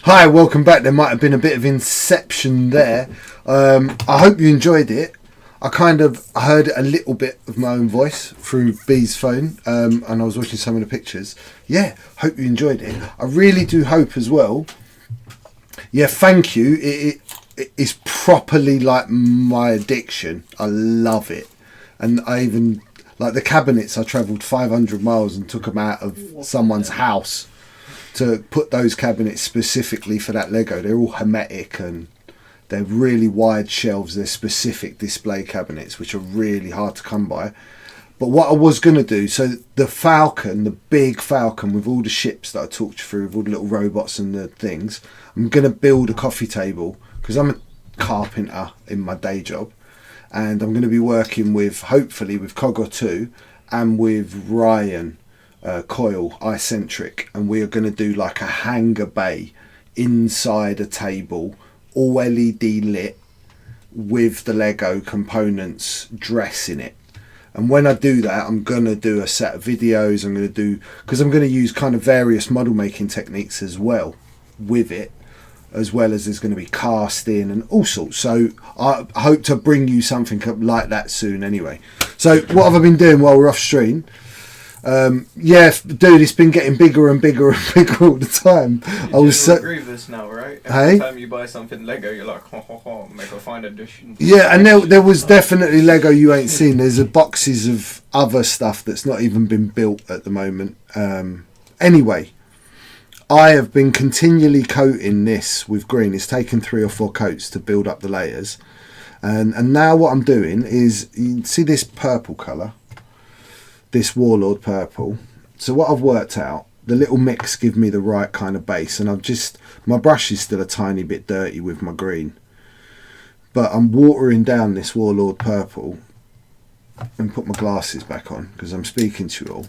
Hi, welcome back. There might have been a bit of inception there. I hope you enjoyed it. I kind of heard a little bit of my own voice through B's phone, and I was watching some of the pictures. Yeah, hope you enjoyed it. I really do hope as well. Yeah, thank you. It's properly like my addiction. I love it. And I even, like the cabinets, I travelled 500 miles and took them out of someone's house to put those cabinets specifically for that Lego. They're all hermetic and they're really wide shelves. They're specific display cabinets, which are really hard to come by. But what I was going to do, so the Falcon, the big Falcon with all the ships that I talked you through, with all the little robots and the things, I'm going to build a coffee table because I'm a carpenter in my day job. And I'm going to be working with, hopefully, with Cog 2 and with Ryan Coyle, Icentric. And we are going to do like a hangar bay inside a table, all LED lit, with the Lego components dressing it. And when I do that, I'm going to do a set of videos. I'm going to do, because I'm going to use kind of various model making techniques as well with it, as well as there's going to be casting and all sorts. So I hope to bring you something like that soon anyway. So what have I been doing while we're off stream? Yeah, dude, it's been getting bigger and bigger and bigger all the time. I was so agree with this now, right? Every hey? time you buy something Lego, you're like, ho ho ho, make a fine edition. Yeah, and there was definitely Lego you ain't seen. There's boxes of other stuff that's not even been built at the moment. Anyway, I have been continually coating this with green. It's taken 3 or 4 coats to build up the layers. And now what I'm doing is, you see this purple colour? This Warlord purple. So what I've worked out, the little mix give me the right kind of base, and my brush is still a tiny bit dirty with my green, but I'm watering down this Warlord purple and put my glasses back on because I'm speaking to you all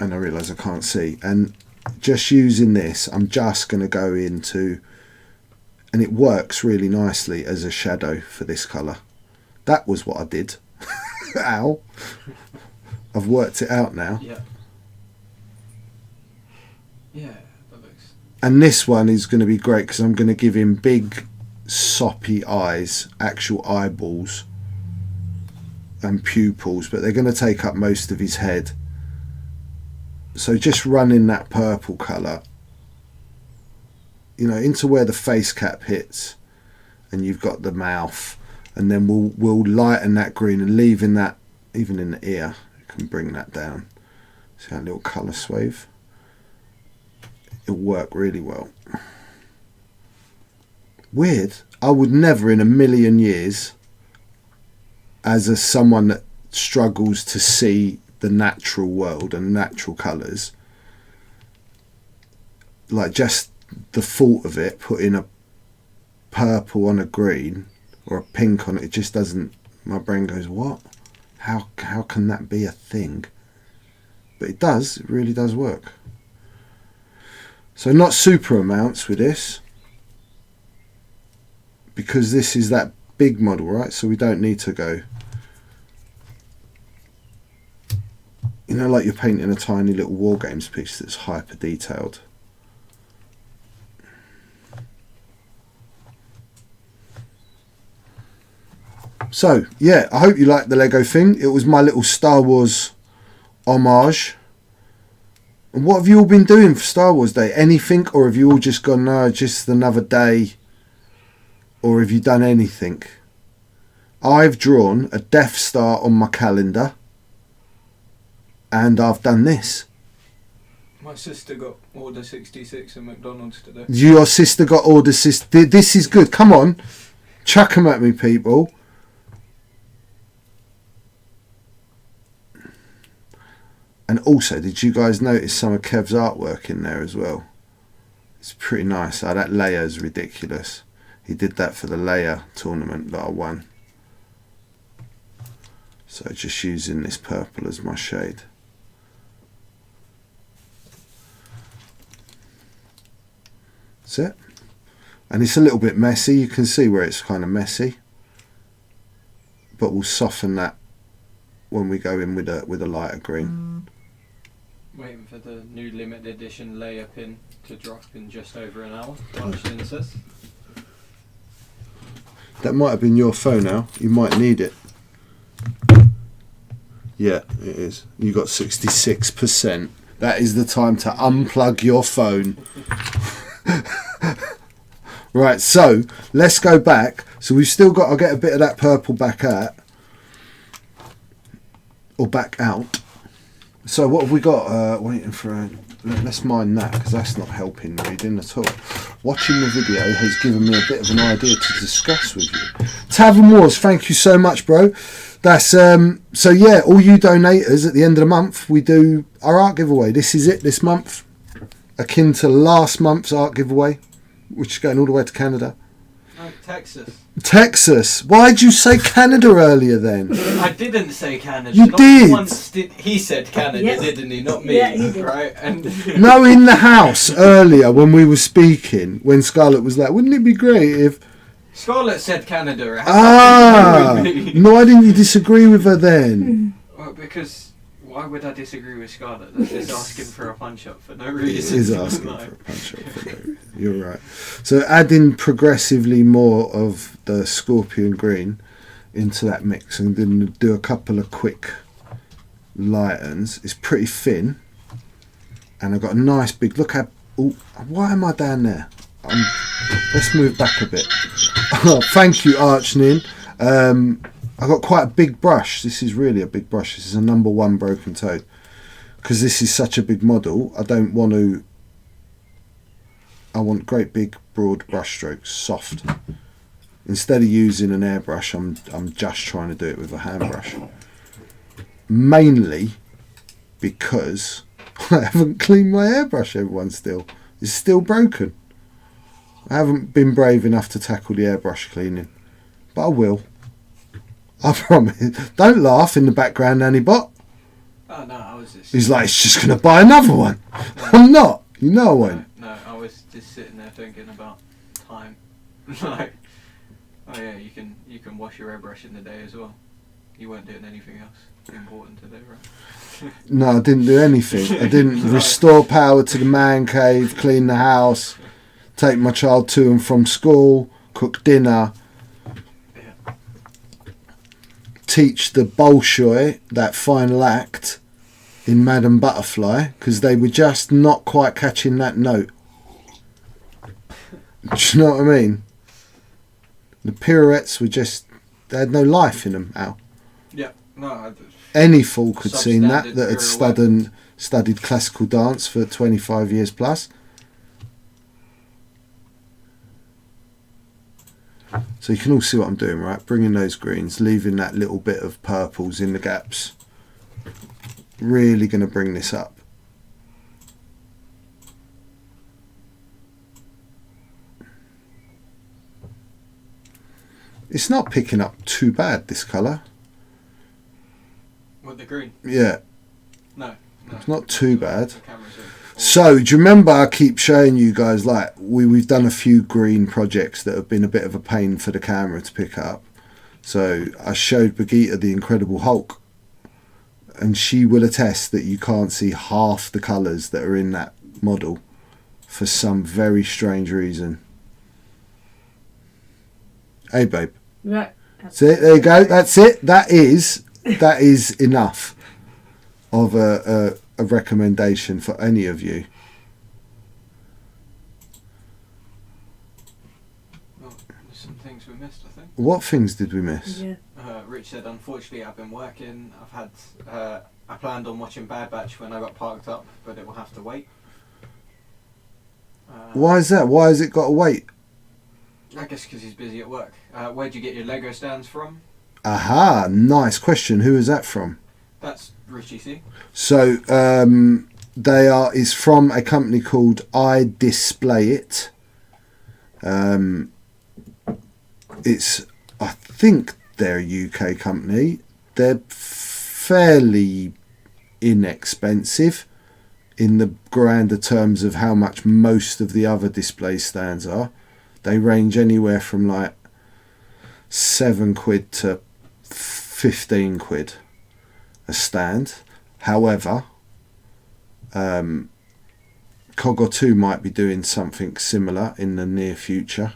and I realise I can't see, and just using this I'm just going to go into, and it works really nicely as a shadow for this colour. That was what I did. Ow. I've worked it out now. Yeah. Yeah, that looks... And this one is going to be great because I'm going to give him big soppy eyes, actual eyeballs and pupils, but they're going to take up most of his head. So just running that purple colour, you know, into where the face cap hits, and you've got the mouth, and then we'll lighten that green and leaving that even in the ear. You can bring that down. See that little colour swathe? It'll work really well. Weird. I would never in a million years, as someone that struggles to see the natural world and natural colours, like just the thought of it, putting a purple on a green or a pink on it, it just doesn't, my brain goes, what? How can that be a thing? But it does, it really does work. So not super amounts with this, because this is that big model, right? So we don't need to go, you know, like you're painting a tiny little War Games piece that's hyper detailed. So yeah, I hope you liked the Lego thing. It was my little Star Wars homage. And what have you all been doing for Star Wars Day? Anything, or have you all just gone, no, just another day, or have you done anything? I've drawn a Death Star on my calendar, and I've done this. My sister got Order 66 at McDonald's today. Your sister got Order 60. This is good. Come on. Chuck them at me, people. And also, did you guys notice some of Kev's artwork in there as well? It's pretty nice. Oh, that Leia's ridiculous. He did that for the Leia tournament that I won. So just using this purple as my shade. That's it. And it's a little bit messy. You can see where it's kind of messy. But we'll soften that when we go in with a lighter green. Waiting for the new limited edition Leia pin to drop in just over an hour. Archnin says. That might have been your phone now. You might need it. Yeah, it is. You got 66%. That is the time to unplug your phone. Right, so let's go back. So we've still got, I'll get a bit of that purple back out. Or back out. So what have we got? Waiting for a... Let's mind that, because that's not helping reading at all. Watching the video has given me a bit of an idea to discuss with you. Tavern Wars, thank you so much, bro. That's so yeah, all you donators at the end of the month, we do our art giveaway. This is it this month, akin to last month's art giveaway, which is going all the way to Canada. No, Texas. Texas. Why'd you say Canada earlier then? I didn't say Canada. You did. Once he said Canada, Yes. didn't he? Not me. Yeah, he did. Right? And No, in the house earlier when we were speaking, when Scarlett was like, wouldn't it be great if... Scarlett said Canada. It has Ah, nothing to do with me. no, why didn't you disagree with her then? Well, because why would I disagree with Scarlett? That's just asking for a punch up for no It reason. is asking No. for a punch up for no reason. You're right. So adding progressively more of the scorpion green into that mix and then do a couple of quick lightens. It's pretty thin. And I've got a nice big... Look how... Oh, why am I down there? Let's move back a bit. Oh, thank you, Archnin. I've got quite a big brush. This is really a big brush. This is a number 1 broken toad. Because this is such a big model, I don't want to... I want great big broad brush strokes, soft. Instead of using an airbrush, I'm just trying to do it with a hand brush. Mainly because I haven't cleaned my airbrush, everyone still. It's still broken. I haven't been brave enough to tackle the airbrush cleaning. But I will. I promise. Don't laugh in the background, Nanny Bot. Oh no, I was just... He's like, he's just going to buy another one. No. I'm not. You know I won't. No, I was just sitting there thinking about time. Like, oh yeah, you can wash your airbrush in the day as well. You weren't doing anything else important today, right? No, I didn't do anything. I didn't restore power to the man cave, clean the house, take my child to and from school, cook dinner, Yeah. teach the Bolshoi that final act in Madame Butterfly, because they were just not quite catching that note. Do you know what I mean? The pirouettes were just... They had no life in them, Al. Yeah. No. Any fool could seen that Substandard had studied classical dance for 25 years plus. So you can all see what I'm doing, right? Bringing those greens, leaving that little bit of purples in the gaps. Really going to bring this up. It's not picking up too bad, this colour. With the green? Yeah, No. it's not too bad. The camera's in. So, do you remember I keep showing you guys, like, we've done a few green projects that have been a bit of a pain for the camera to pick up. So, I showed Brigitte the Incredible Hulk, and she will attest that you can't see half the colours that are in that model for some very strange reason. Hey, babe. Right. See, there you go. That's it. That is enough of a recommendation for any of you. Well, the some things we missed, I think. What things did we miss? Yeah. Rich said, unfortunately, I've been working. I planned on watching Bad Batch when I got parked up, but it will have to wait. Why is that? Why has it got to wait? I guess because he's busy at work. Where'd you get your Lego stands from? Aha, nice question. Who is that from? That's Richie C. So it's from a company called I Display It. It's, I think they're a UK company. They're fairly inexpensive in the grander terms of how much most of the other display stands are. They range anywhere from like £7 to 15 quid a stand. However, Cog or Two might be doing something similar in the near future.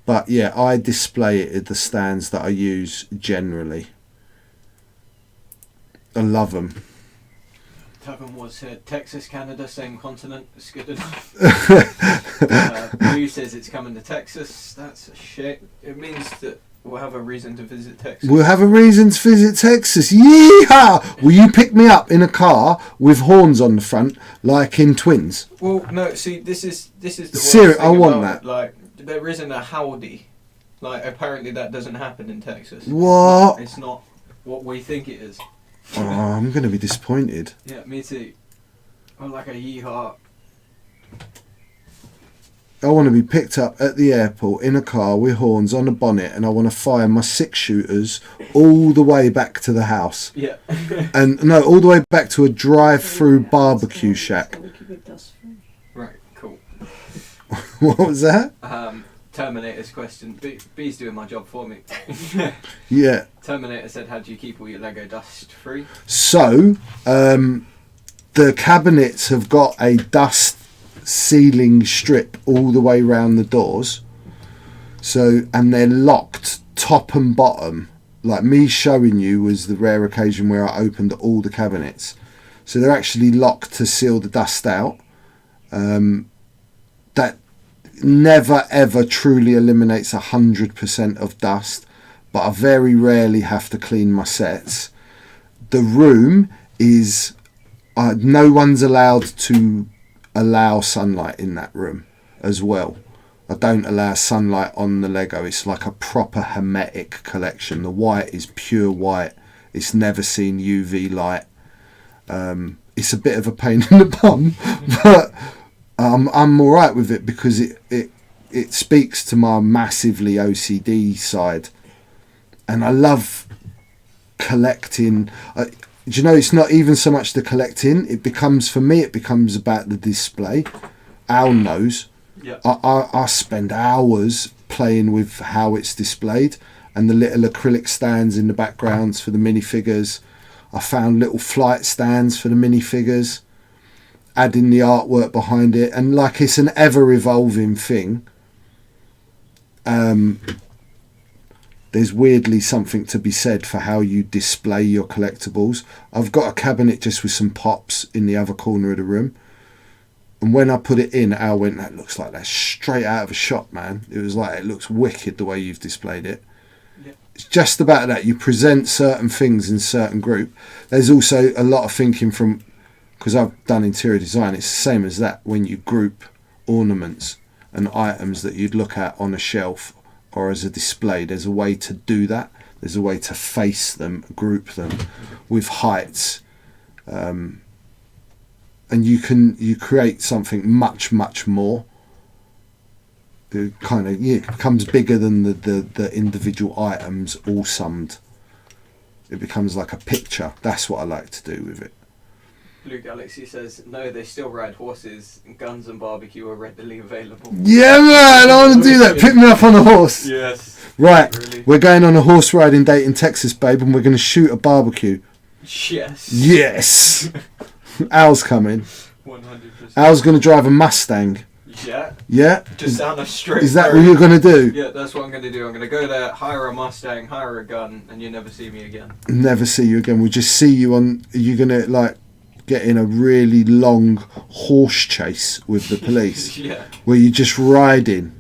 But yeah, I Display It at the stands that I use generally. I love them. Tavern was said, Texas, Canada, same continent. It's good enough. Blue says it's coming to Texas. That's a shit. It means that we'll have a reason to visit Texas. We'll have a reason to visit Texas. Yeehaw! Will you pick me up in a car with horns on the front, like in Twins? Well, no. See, this is the worst Seriously, thing I want about that. it. Like, there isn't a howdy. Like, apparently that doesn't happen in Texas. What? It's not what we think it is. Oh, I'm going to be disappointed. Yeah, me too. I'm like a yeehaw. I want to be picked up at the airport in a car with horns on a bonnet, and I want to fire my 6-shooters all the way back to the house. Yeah. And no, all the way back to a drive-through barbecue shack. Right, cool. What was that? Terminator's question. B's doing my job for me. Yeah. Terminator said, how do you keep all your Lego dust free? So, the cabinets have got a dust sealing strip all the way around the doors. So, and they're locked top and bottom. Like me showing you was the rare occasion where I opened all the cabinets. So they're actually locked to seal the dust out. That never ever truly eliminates 100% of dust, but I very rarely have to clean my sets. The room is no one's allowed to allow sunlight in that room as well. I don't allow sunlight on the Lego. It's like a proper hermetic collection. The white is pure white. It's never seen UV light. It's a bit of a pain in the bum, but I'm all right with it because it speaks to my massively OCD side, and I love collecting. Do you know, it's not even so much the collecting. It becomes, for me, it becomes about the display. Al knows. Yeah. I spend hours playing with how it's displayed, and the little acrylic stands in the backgrounds for the minifigures. I found little flight stands for the minifigures, adding the artwork behind it, and like it's an ever evolving thing. There's weirdly something to be said for how you display your collectibles. I've got a cabinet just with some pops in the other corner of the room, and when I put it in, Al went, that looks like that's straight out of a shop, man. It was like, it looks wicked the way you've displayed it. Yeah. It's just about that. You present certain things in certain group. There's also a lot of thinking from, because I've done interior design, it's the same as that when you group ornaments and items that you'd look at on a shelf or as a display. There's a way to do that. There's a way to face them, group them with heights, and you create something much more. It kind of it becomes bigger than the individual items all summed. It becomes like a picture. That's what I like to do with it. Blue Galaxy says, no, they still ride horses. Guns and barbecue are readily available. Yeah, man, I want to do that. Pick me up on a horse. Yes. Right, Really? We're going on a horse riding date in Texas, babe, and we're going to shoot a barbecue. Yes. Yes. Al's coming. 100%. Al's going to drive a Mustang. Yeah. Yeah? Just down a straight Is that road. what you're going to do? Yeah, that's what I'm going to do. I'm going to go there, hire a Mustang, hire a gun, and you never see me again. Never see you again. We'll just see you on... You're going to, like, get in a really long horse chase with the police. Yeah. Where you're just riding.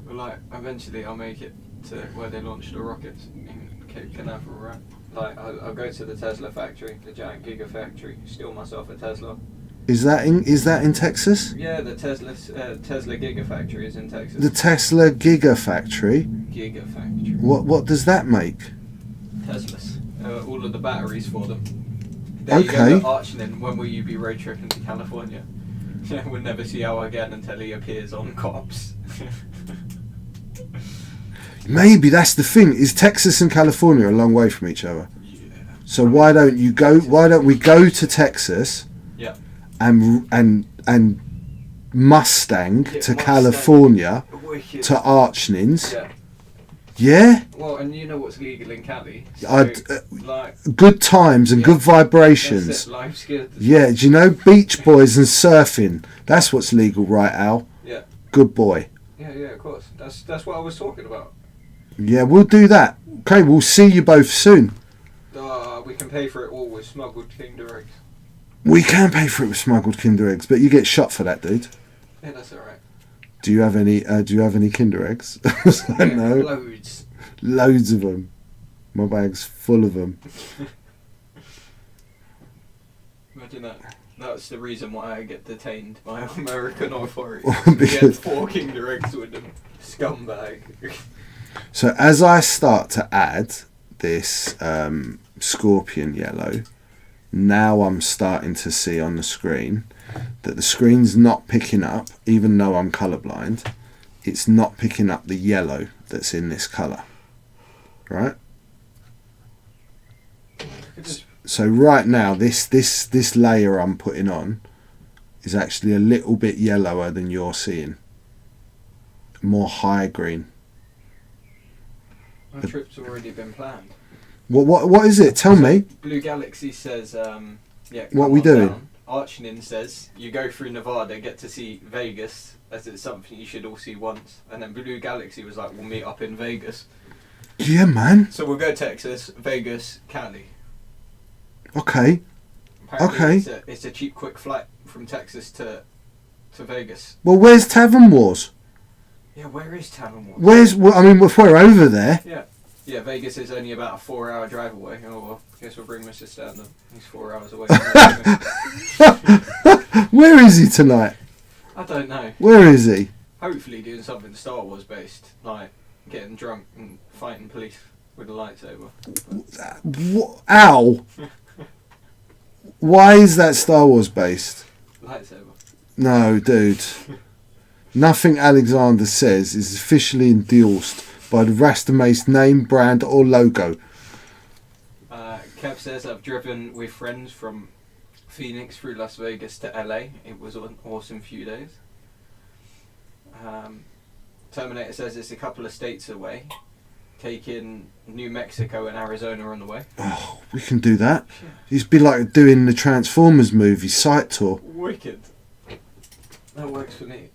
Like, Eventually, I'll make it to where they launched the rockets in Cape Canaveral, right? Like, I'll go to the Tesla factory, the giant gigafactory, steal myself a Tesla. Is that in Texas? Yeah, the Tesla gigafactory is in Texas. The Tesla Gigafactory? Gigafactory. What does that make? Teslas. All of the batteries for them. There you Okay. go, to Archnin. When will you be road tripping to California? We'll never see Al again until he appears on Cops. Maybe that's the thing. Is Texas and California a long way from each other? Yeah. So why don't we go to Texas? Yeah. And Mustang Yeah, to Mustang. California Wicked. to Archnins. Yeah. Yeah? Well, and you know what's legal in Cali? So, like, Good times and Yeah. good vibrations. that's it, life's good. Yeah, do you know Beach Boys and surfing? That's what's legal, right, Al? Yeah. Good boy. Yeah, of course. That's what I was talking about. Yeah, we'll do that. Okay, we'll see you both soon. We can pay for it all with smuggled Kinder eggs. We can pay for it with smuggled Kinder eggs, but you get shot for that, dude. Yeah, that's alright. Do you have any Kinder eggs? I know. Loads. Loads of them. My bag's full of them. Imagine that. That's the reason why I get detained by American authorities. Because- Get 4 Kinder eggs with them. Scumbag. So as I start to add this scorpion yellow, now I'm starting to see on the screen that the screen's not picking up, even though I'm colourblind, it's not picking up the yellow that's in this colour. Right? So right now, this layer I'm putting on is actually a little bit yellower than you're seeing. More high green. My trip's already been planned. What is it? Tell me. Blue Galaxy says, yeah. What come we on doing? down. Archnin says you go through Nevada, get to see Vegas, as it's something you should all see once. And then Blue Galaxy was like, we'll meet up in Vegas. Yeah, man. So we'll go Texas, Vegas, Cali. Okay. Apparently Okay. it's a cheap, quick flight from Texas to Vegas. Well, where's Tavern Wars? Yeah, where is Tavern Wars? I mean, if we're over there. Yeah, Vegas is only about a 4-hour drive away. Oh well, I guess we'll bring Mr. Stan then. He's 4 hours away. Where is he tonight? I don't know. Where is he? Hopefully doing something Star Wars based, like getting drunk and fighting police with a lightsaber. Ow. Why is that Star Wars based? Lightsaber. No, dude. Nothing Alexander says is officially endorsed by the Rastamace name, brand or logo. Kev says, I've driven with friends from Phoenix through Las Vegas to LA. It was an awesome few days. Terminator says it's a couple of states away. Taking New Mexico and Arizona on the way. Oh, we can do that. It'd be like doing the Transformers movie site tour. Wicked. That works for me.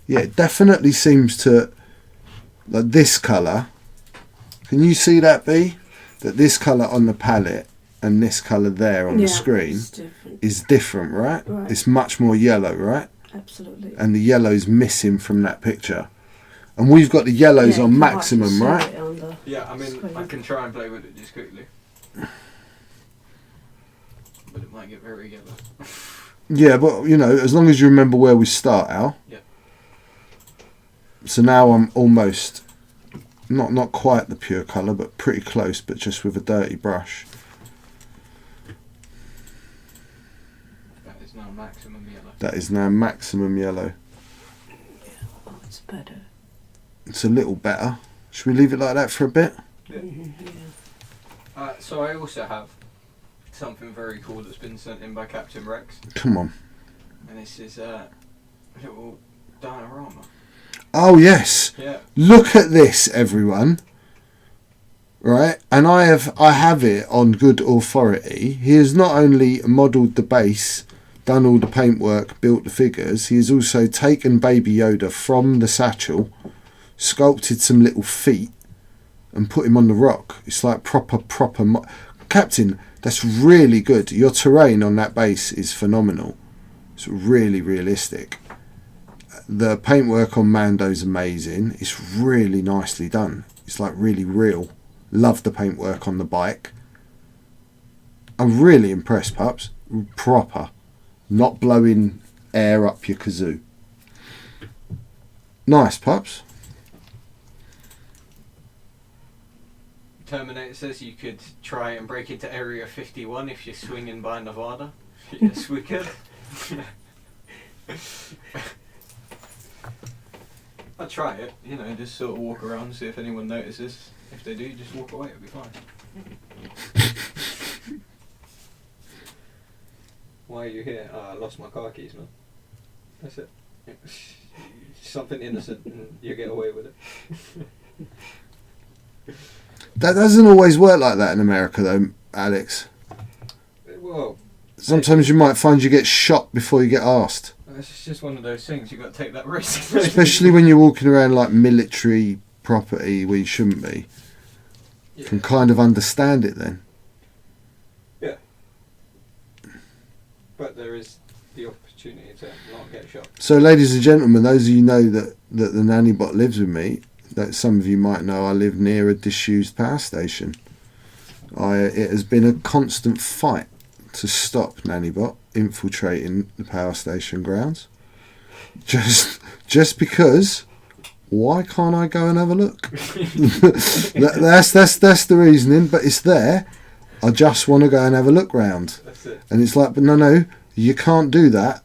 Yeah, it definitely seems to, like this colour. Can you see that, B? That this colour on the palette and this colour there on the screen It's different. is different, right? Right. It's much more yellow, right? Absolutely. And the yellow's missing from that picture. And we've got the yellows Yeah, on you can maximum, see right? it on the Yeah, I mean, screen. I can try and play with it just quickly. But it might get very yellow. Yeah, but you know, as long as you remember where we start, Al. Yeah. So now I'm almost, not quite the pure colour, but pretty close, but just with a dirty brush. That is now maximum yellow. That is now maximum yellow. Oh, it's better. It's a little better. Should we leave it like that for a bit? Yeah. Yeah. So I also have something very cool that's been sent in by Captain Rex. Come on. And this is a little diorama. Oh yes. Yeah. Look at this, everyone. Right, and I have it on good authority. He has not only modelled the base, done all the paintwork, built the figures. He has also taken Baby Yoda from the satchel, sculpted some little feet, and put him on the rock. It's like proper. Captain, That's really good. Your terrain on that base is phenomenal. It's really realistic. The paintwork on Mando's amazing. It's really nicely done. It's like really real. Love the paintwork on the bike. I'm really impressed, pups. Proper. Not blowing air up your kazoo. Nice, pups. Terminator says you could try and break into Area 51 if you're swinging by Nevada. Yes, we could. I'd try it, you know, just sort of walk around, see if anyone notices. If they do, just walk away, it'll be fine. Why are you here? Oh, I lost my car keys, man. That's it. Something innocent and you get away with it. That doesn't always work like that in America, though, Alex. Well, sometimes you might find you get shot before you get asked. It's just one of those things. You've got to take that risk. Especially when you're walking around like military property where you shouldn't be. You can kind of understand it then. Yeah. But there is the opportunity to not get shot. So, ladies and gentlemen, those of you know that the nanny bot lives with me, that some of you might know I live near a disused power station. It has been a constant fight to stop Nannybot infiltrating the power station grounds. Just because, why can't I go and have a look? that's the reasoning, but it's there. I just want to go and have a look round. That's it. And it's like, but no, you can't do that.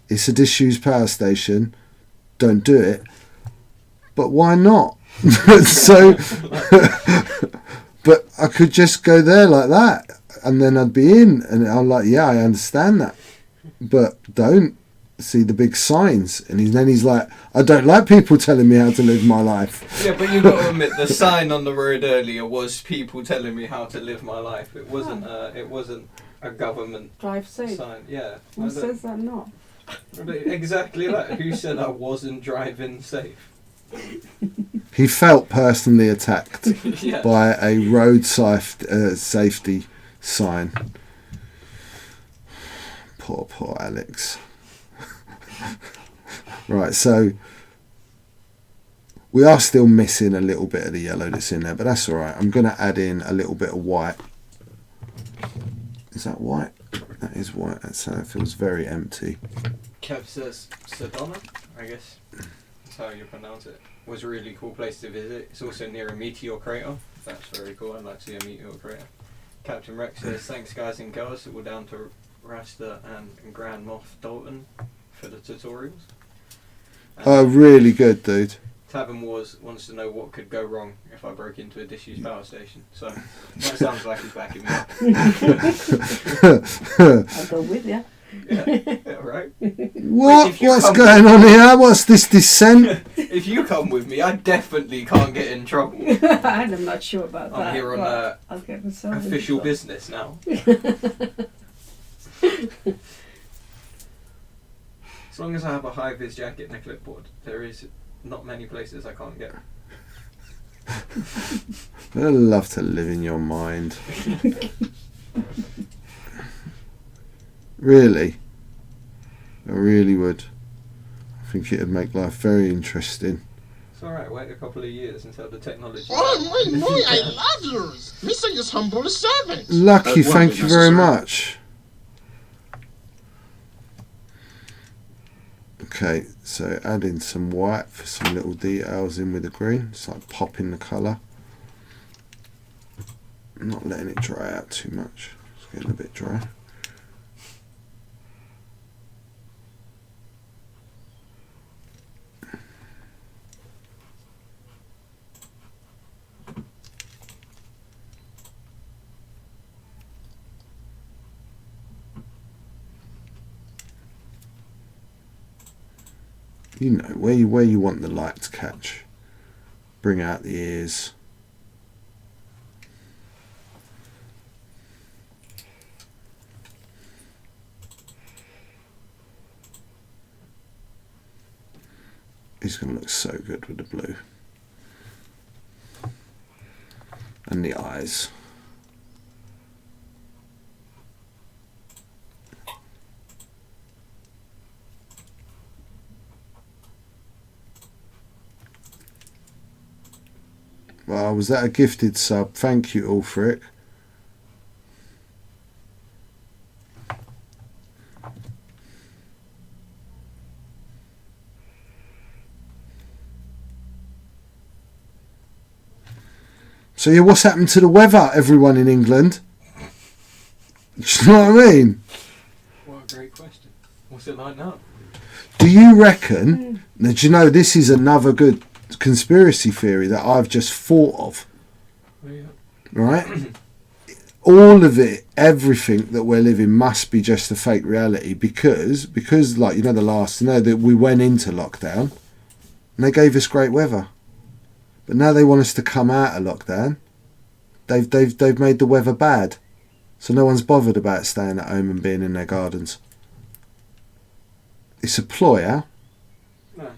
It's a disused power station. Don't do it. But why not? So, but I could just go there like that, and then I'd be in, and I'm like, yeah, I understand that, but don't see the big signs. And then he's like, I don't like people telling me how to live my life. Yeah, but you've got to admit, the sign on the road earlier was people telling me how to live my life. It wasn't a government Drive safe. sign. Yeah. Who says that not? Exactly that. Who said I wasn't driving safe? He felt personally attacked Yeah. by a road safety sign. Poor Alex. Right, so we are still missing a little bit of the yellow that's in there, but that's all right. I'm going to add in a little bit of white. Is that white? That is white. That feels very empty. Kev says Sedona, I guess that's how you pronounce it. Was a really cool place to visit. It's also near a meteor crater. That's very cool. I'd like to see a meteor crater. Captain Rex says, thanks guys and girls. We're down to Rasta and Grand Moff Dalton for the tutorials. And really good, dude. Tavern Wars wants to know what could go wrong if I broke into a disused power station. So that sounds like he's backing me up. I'll go with you. Yeah, right. What's going on here? What's this descent? If you come with me, I definitely can't get in trouble. I'm not sure about that. I'm here on I'll get myself official business now. As long as I have a high-vis jacket and a clipboard, there is not many places I can't get. I'd love to live in your mind. Really? I really would. I think it would make life very interesting. It's alright, wait a couple of years until the technology... Oh, my, I love yours! Mr. Your humble servant! Lucky, thank you very much. Okay, so add in some white for some little details in with the green. It's like popping the colour. I'm not letting it dry out too much. It's getting a bit dry. You know, where you want the light to catch. Bring out the ears. He's going to look so good with the blue. And the eyes. Oh, was that a gifted sub? Thank you, Ulfric. So yeah, what's happened to the weather, everyone in England? Do you know what I mean? What a great question. What's it like now? Do you reckon... Now, do you know, this is another good conspiracy theory that I've just thought of. Yeah. Right? All of it, everything that we're living must be just a fake reality because like, you know, that we went into lockdown and they gave us great weather. But now they want us to come out of lockdown. They've made the weather bad. So no one's bothered about staying at home and being in their gardens. It's a ploy, huh? Nice.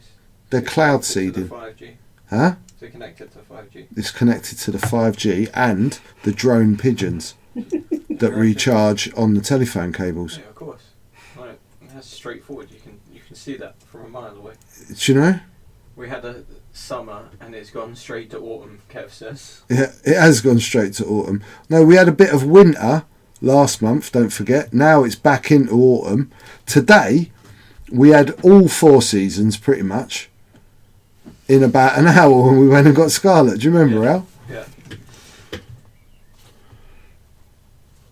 They're It's cloud connected to the seeding. 5G. Huh? So connected to 5G. It's connected to the 5G and the drone pigeons that recharge on the telephone cables. Yeah, of course. Right. That's straightforward. You can see that from a mile away. Do you know? We had a summer and it's gone straight to autumn, Kev says. Yeah, it has gone straight to autumn. No, we had a bit of winter last month, don't forget. Now it's back into autumn. Today, we had all 4 seasons pretty much in about an hour when we went and got Scarlet. Do you remember, Yeah. Al? Yeah.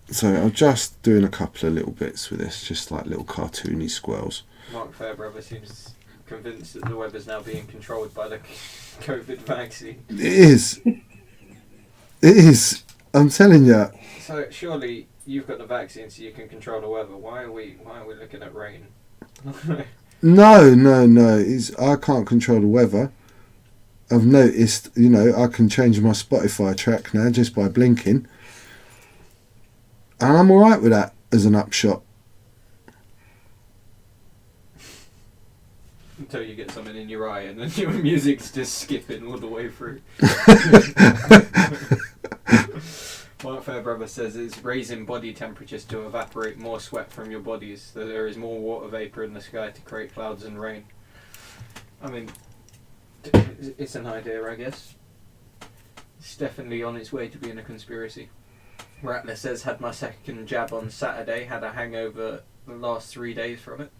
So I'm just doing a couple of little bits with this, just like little cartoony squirrels. Mark Fairbrother seems convinced that the weather's now being controlled by the COVID vaccine. It is. It is. I'm telling you. So surely you've got the vaccine so you can control the weather. Why are we looking at rain? No. I can't control the weather. I've noticed, you know, I can change my Spotify track now just by blinking. And I'm alright with that as an upshot. Until you get something in your eye and then your music's just skipping all the way through. Mark Fairbrother says it's raising body temperatures to evaporate more sweat from your bodies, so there is more water vapour in the sky to create clouds and rain. I mean, it's an idea, I guess. It's definitely on its way to being a conspiracy. Rattler says, had my second jab on Saturday, had a hangover the last 3 days from it.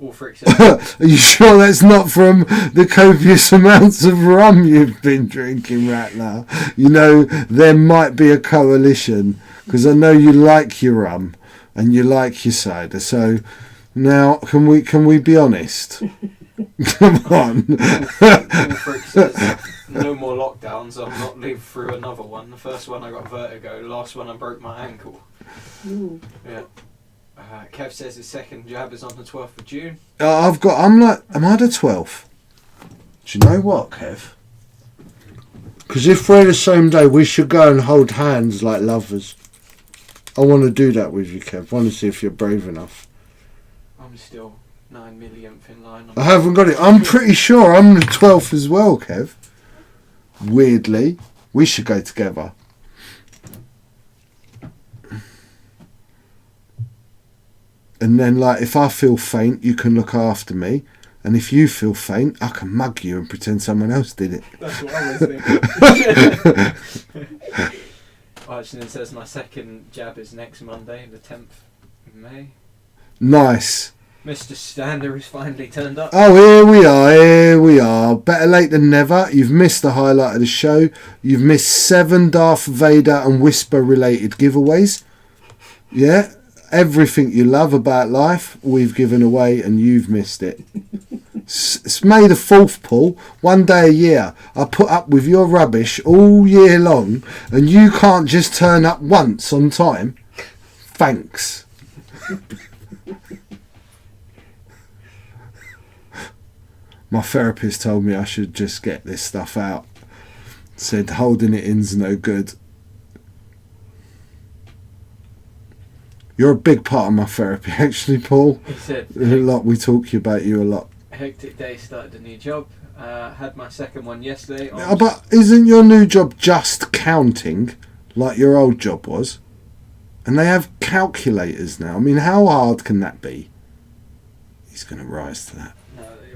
Ulfric says, Are you sure that's not from the copious amounts of rum you've been drinking, Rattler? You know, there might be a coalition, because I know you like your rum and you like your cider. So now, can we be honest? Come on. Ulfric says, no more lockdowns, I'll not live through another one. The first one I got vertigo, last one I broke my ankle. Ooh. Yeah. Kev says his second jab is on the 12th of June. Am I the 12th? Do you know what, Kev? Because if we're the same day, we should go and hold hands like lovers. I want to do that with you, Kev. I want to see if you're brave enough. I'm still 9 millionth in line. I haven't got it. I'm pretty sure I'm the 12th as well, Kev. Weirdly. We should go together. And then, like, if I feel faint, you can look after me. And if you feel faint, I can mug you and pretend someone else did it. That's what I was thinking. Archie says my second jab is next Monday, the 10th of May. Nice. Mr. Stander has finally turned up. Oh, here we are. Better late than never. You've missed the highlight of the show. You've missed 7 Darth Vader and Whisper related giveaways. Yeah. Everything you love about life, we've given away and you've missed it. It's May the 4th, Paul. 1 day a year. I put up with your rubbish all year long and you can't just turn up once on time. Thanks. My therapist told me I should just get this stuff out. Said holding it in's no good. You're a big part of my therapy, actually, Paul. He said, We talk about you a lot. hectic day, started a new job. Had my second one yesterday. But isn't your new job just counting, like your old job was? And they have calculators now. I mean, how hard can that be? He's going to rise to that.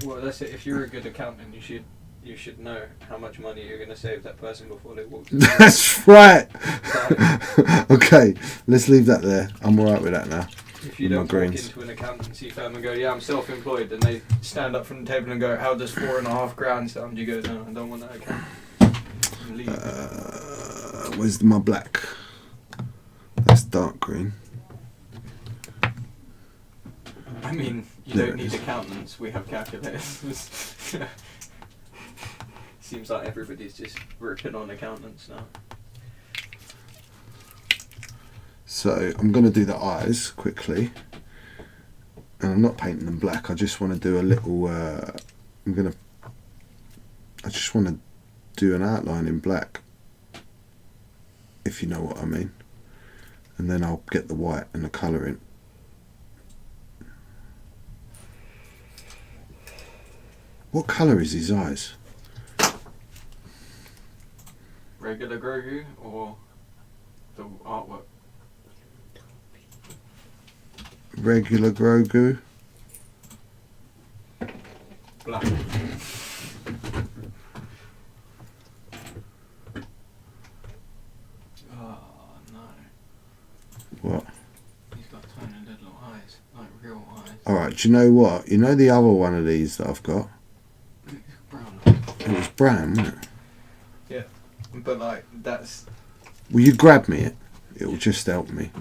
Well, that's it. If you're a good accountant, you should you should know how much money you're going to save that person before they walk. That's right. So, Okay, let's leave that there. I'm alright with that now. if you With my don't walk greens. into an accountancy firm and go, yeah, I'm self-employed, and they stand up from the table and go, how does £4.5 sound? You go, no, I don't want that account. And leave. Where's my black? That's dark green. I mean, you There don't it need is. accountants, we have calculators. Seems like everybody's just ripping on accountants now. So I'm going to do the eyes quickly, and I'm not painting them black. I just want to do a little. I just want to do an outline in black, if you know what I mean, and then I'll get the white and the colour in. What colour is his eyes? Regular Grogu or the artwork? Regular Grogu. Black. Oh no. What? He's got tiny little eyes, like real eyes. Alright, do you know what? You know the other one of these that I've got? Brown. It was brown, wasn't it? But like, that's... Will you grab me it? It'll just help me.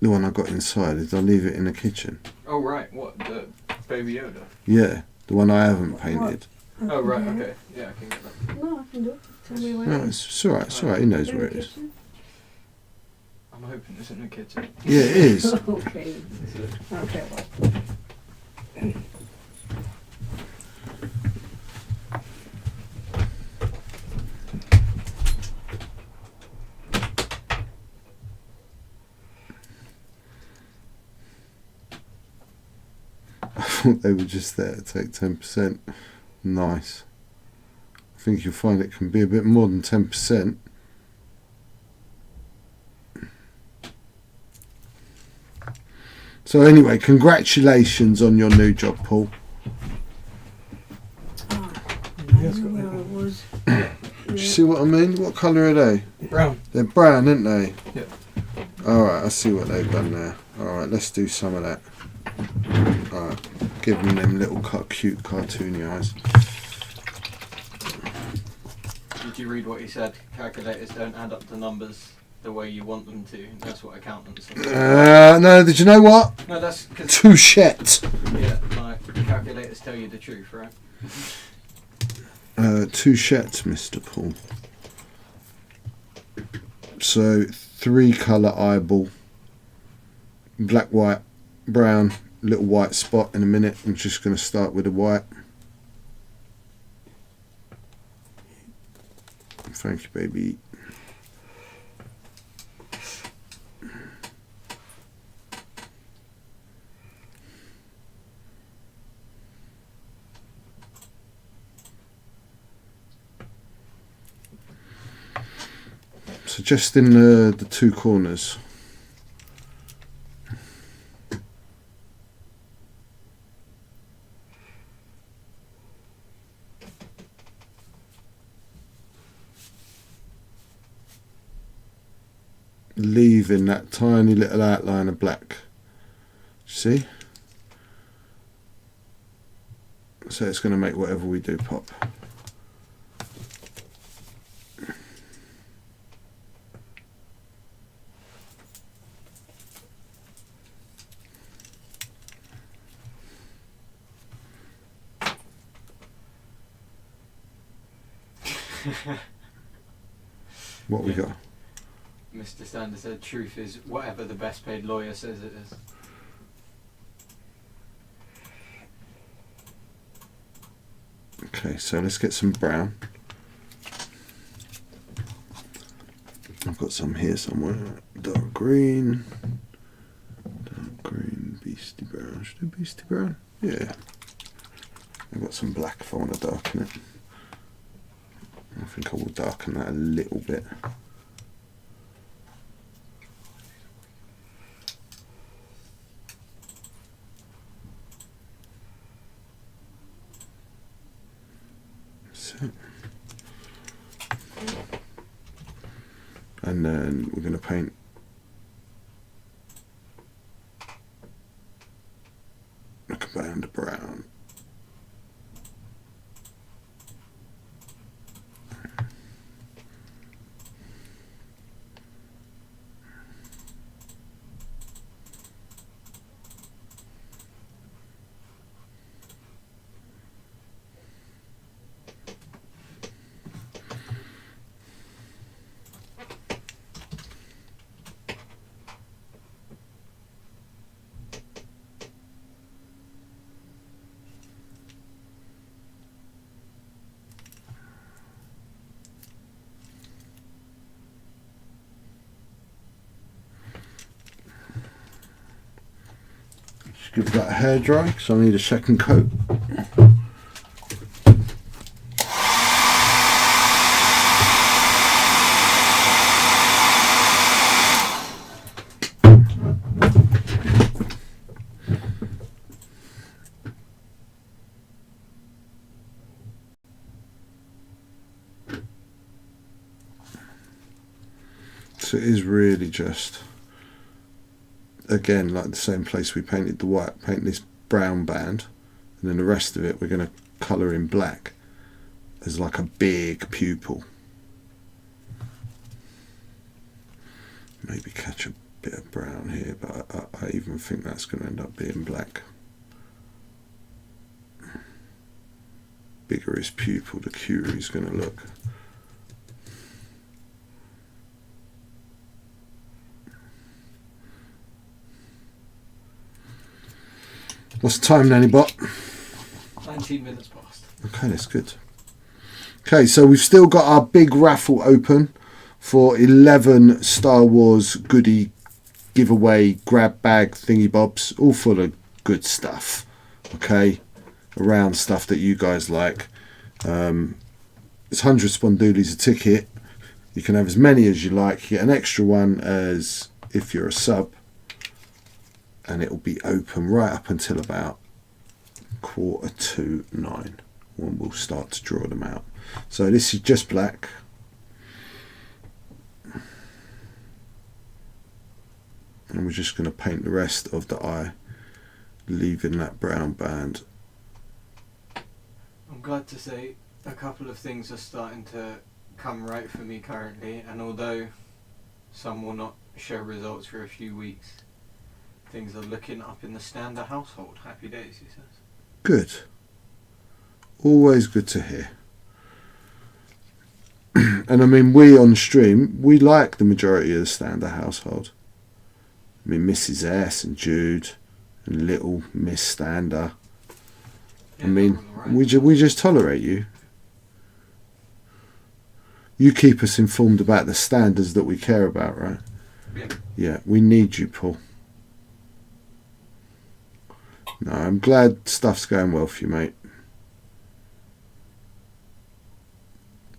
The one I got inside, did I leave it in the kitchen? Oh right, what, the Baby Yoda? Yeah, the one I haven't painted. Oh right, okay. Yeah, I can get that. No, I can do it. Tell me where. No, it's alright, it's alright, he knows where it is. I'm hoping it's in the kitchen. Yeah, it is. Okay. Okay, well. I thought they were just there to take 10%. Nice. I think you'll find it can be a bit more than 10%. So anyway, congratulations on your new job, Paul. Oh, I knew where it was. Do you see what I mean? What colour are they? Brown. They're brown, aren't they? Yeah. Alright, I see what they've done there. Alright, let's do some of that. Alright, give them little cute cartoony eyes. Did you read what he said? Calculators don't add up the numbers the way you want them to. That's what accountants are. No, did you know what? No, that's because... Touchette. Yeah, like, calculators tell you the truth, right? Touchette, Mr. Paul. So, 3 colour eyeball. Black, white, brown, little white spot in a minute. I'm just going to start with the white. Thank you, baby. So just in the 2 corners. Leaving that tiny little outline of black. See? So it's going to make whatever we do pop. What we got? Mr. Stander said truth is whatever the best paid lawyer says it is. Okay, so let's get some brown. I've got some here somewhere. Dark green, beastie brown. Should I do beastie brown? Yeah. I've got some black if I want to darken it. I think I will darken that a little bit. and then we're going to paint like a band of brown. Give that a hair dry because I need a second coat. So it is really just, again, like the same place we painted the white, paint this brown band, and then the rest of it we're going to colour in black as like a big pupil. Maybe catch a bit of brown here, but I even think that's going to end up being black. Bigger his pupil, the cuter he's going to look. What's the time, Nanny Bot? 19 minutes past. Okay, that's good. Okay, so we've still got our big raffle open for 11 Star Wars goodie giveaway grab bag thingy bobs, all full of good stuff. Okay, around stuff that you guys like. It's 100 spondoolies a ticket. You can have as many as you like. You get an extra one as if you're a sub. And it will be open right up until about 9:15 when we'll start to draw them out. So this is just black. And we're just going to paint the rest of the eye, leaving that brown band. I'm glad to say a couple of things are starting to come right for me currently, and although some will not show results for a few weeks, things are looking up in the Stander household. Happy days, he says. Good. Always good to hear. And I mean, we on stream, we like the majority of the Stander household. I mean, Mrs. S and Jude and little Miss Stander. Yeah, I mean, right. we just tolerate you. You keep us informed about the standards that we care about, right? Yeah. Yeah, we need you, Paul. No, I'm glad stuff's going well for you, mate.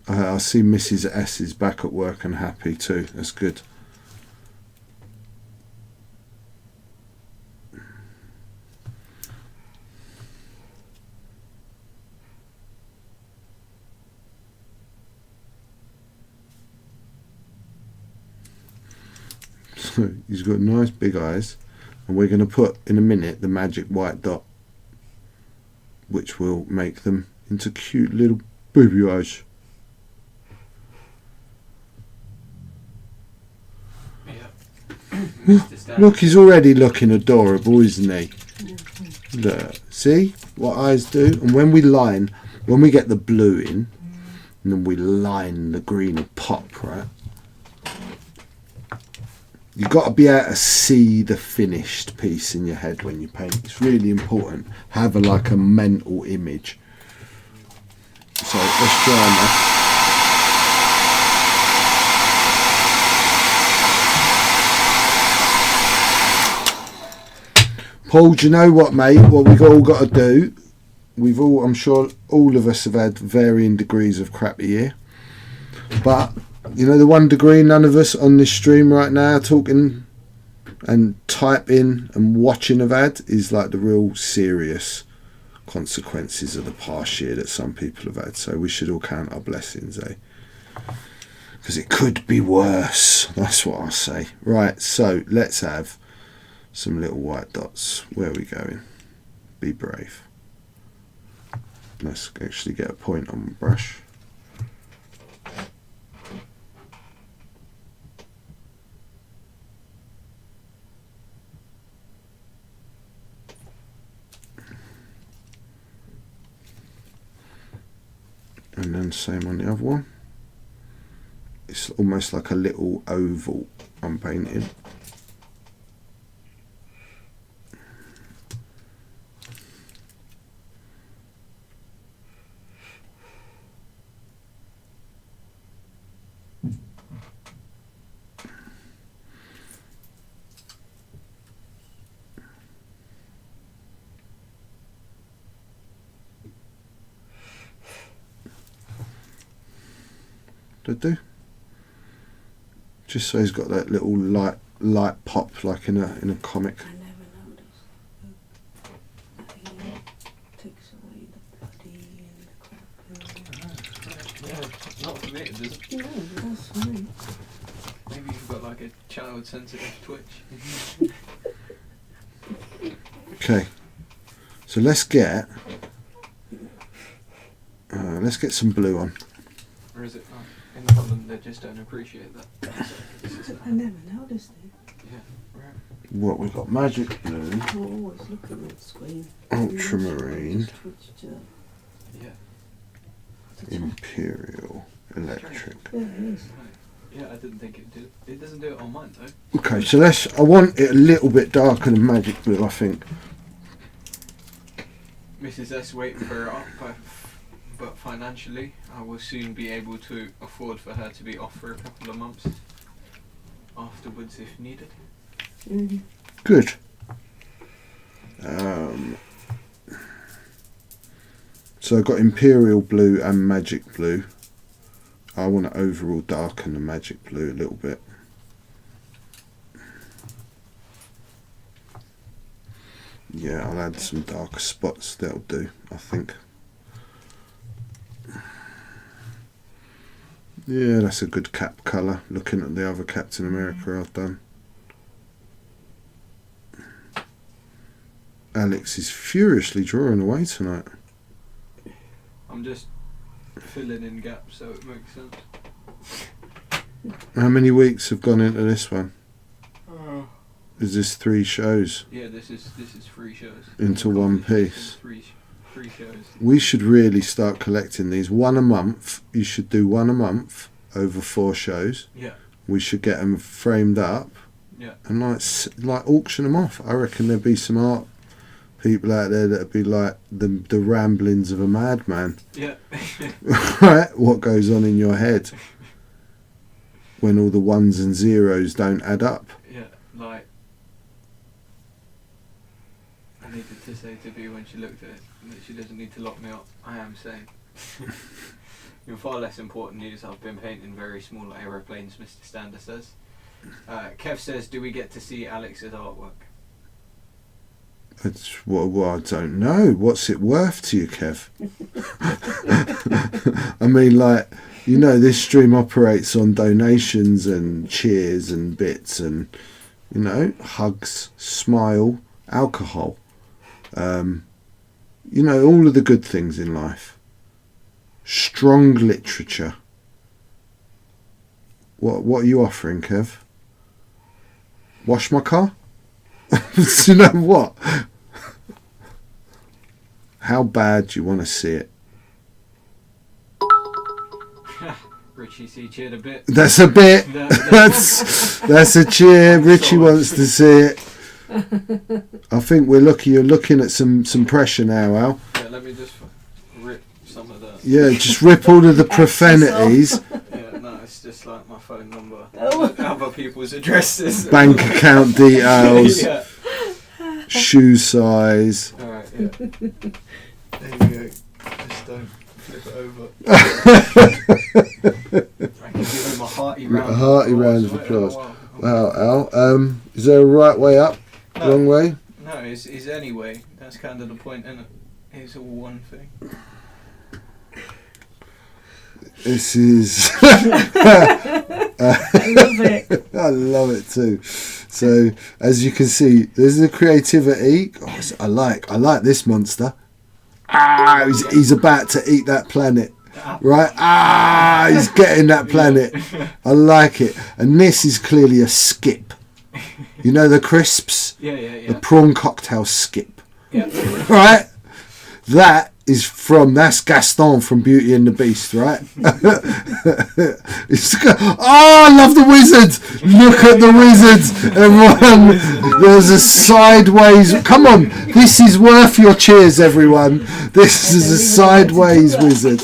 I see Mrs. S is back at work and happy too. That's good. So he's got nice big eyes. And we're going to put in a minute the magic white dot, which will make them into cute little baby eyes. Yeah. Look, he's already looking adorable, isn't he? Look, see what eyes do? And when we get the blue in, and then we line the green will pop, right? You've got to be able to see the finished piece in your head when you paint. It's really important. Have a mental image. So let's try that. Paul, do you know what, mate? What we've all got to do, I'm sure all of us have had varying degrees of crappy year. But you know, the 1 degree none of us on this stream right now talking and typing and watching have had is like the real serious consequences of the past year that some people have had. So we should all count our blessings, eh? Because it could be worse. That's what I say. Right, so let's have some little white dots. Where are we going? Be brave. Let's actually get a point on the brush. And then same on the other one. It's almost like a little oval I'm painting. Do just so he's got that little light pop like in a comic. I never noticed that he takes away the bloody and the crap. Yeah, not for me. It doesn't. No, that's fine. Maybe you've got like a child sensitive twitch. Okay, so let's get some blue on. Or is it not? In Holland, they just don't appreciate that. I never noticed it. Yeah, right. What we've got? Magic blue, I'm always looking at the screen. ultramarine, Yeah. imperial, electric. Yeah, it is. Yeah, I didn't think it did. It doesn't do it on mine though. Okay, so I want it a little bit darker than magic blue, I think. Mrs. S waiting for her up, but financially, I will soon be able to afford for her to be off for a couple of months afterwards if needed. Mm-hmm. Good. So I've got imperial blue and magic blue. I want to overall darken the magic blue a little bit. Yeah, I'll add some darker spots, that'll do, I think. Yeah, that's a good cap colour, looking at the other Captain America I've done. Alex is furiously drawing away tonight. I'm just filling in gaps so it makes sense. How many weeks have gone into this one? Is this 3 shows Yeah, this is 3 shows. into one piece? Three shows. We should really start collecting these. One a month. You should do one a month over 4 shows. Yeah. We should get them framed up. Yeah. And like auction them off. I reckon there'd be some art people out there that'd be like the ramblings of a madman. Yeah. Right? What goes on in your head when all the ones and zeros don't add up? Yeah, like I needed to say to B when she looked at it that she doesn't need to lock me up. I am saying. In far less important news, I've been painting very small aeroplanes, Mr. Stander says. Kev says, do we get to see Alex's artwork? It's well, I don't know. What's it worth to you, Kev? I mean, like, you know, this stream operates on donations and cheers and bits and, you know, hugs, smile, alcohol. You know, all of the good things in life. Strong literature. What are you offering, Kev? Wash my car? You know what? How bad do you want to see it? Richie C cheered a bit. That's a bit. That's a cheer. Richie wants to see it. I think you're looking at some pressure now, Al. Yeah, let me just rip some of that. Yeah, just rip all of the profanities. Yeah, no, it's just like my phone number, other people's addresses, Bank account details, yeah. shoe size. Alright, yeah. There you go. Just don't flip it over. I can give him a hearty round of applause. Wow, Al. Is there a right way up? No. Wrong way? No, it's anyway. That's kind of the point, isn't it? It's all one thing. This is. I love it. I love it too. So as you can see, there's the creativity. Oh, I like this monster. He's about to eat that planet. Right? He's getting that planet. I like it. And this is clearly a skip. You know the crisps? Yeah. The prawn cocktail skip. Yeah. Right? That's Gaston from Beauty and the Beast, right? I love the wizard! Look at the wizard! Everyone, there's a sideways. Come on, this is worth your cheers, everyone. This is a sideways wizard.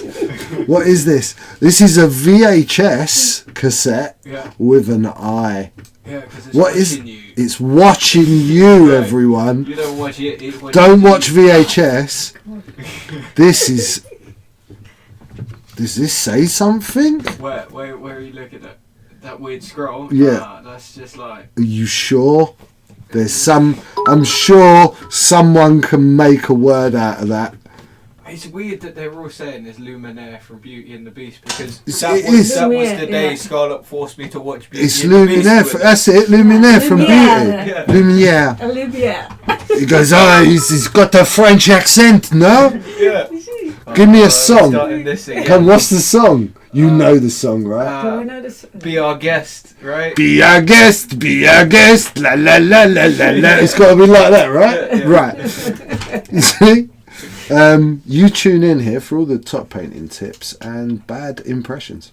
What is this? This is a VHS cassette with an eye. Yeah, because it's What watching is? you. It's watching you, everyone. You don't watch it. Don't watch VHS. This is. Does this say something? Where are you looking at? That weird scroll? Yeah. That's just like. Are you sure? There's some. I'm sure someone can make a word out of that. It's weird that they're all saying there's Luminaire from Beauty and the Beast because It that is. was the day Yeah. Scarlett forced me to watch Beauty It's and the Beast. Luminaire. That's it. Luminaire from Lumiere. Beauty. Yeah. Lumiere. Olivia. He goes, he's got a French accent, no? Yeah. Give me a song. Starting this again. Come, what's the song? You know the song, right? Do I know this? Be our guest, right? Be our guest, la la la la la la. It's got to be like that, right? Yeah. Right. You see? You tune in here for all the top painting tips and bad impressions.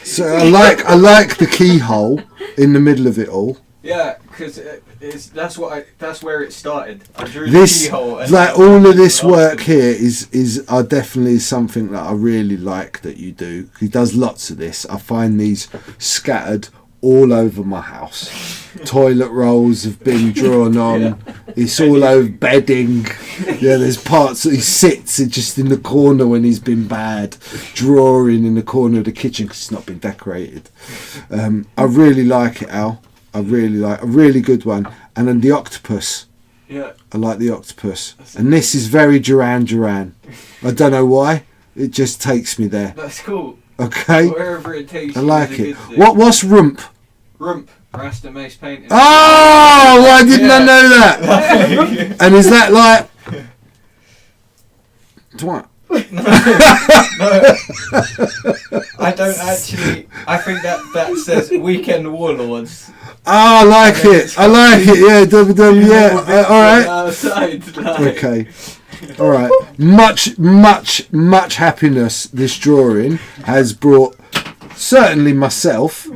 So I like the keyhole in the middle of it all. Yeah, because that's where it started. I drew This, the keyhole. And like all of this work here is definitely something that I really like that you do. He does lots of this. I find these scattered all over my house. Toilet rolls have been drawn on. Yeah. It's all over bedding. Yeah, there's parts that he sits just in the corner when he's been bad, drawing in the corner of the kitchen because it's not been decorated. I really like it, Al. I really like a really good one. And then the octopus. Yeah. I like the octopus. And this is very Duran Duran. I don't know why. It just takes me there. That's cool. Okay. Wherever it takes I you like is a it. good thing. What's rump? Rump. Rasta Mace painting. Oh, why didn't I know that? And is that like what? I don't actually. I think that says Weekend Warlords. Oh, I like it. I like it. Yeah, yeah. All right. Outside, like. Okay. All right. Much happiness this drawing has brought. Certainly myself.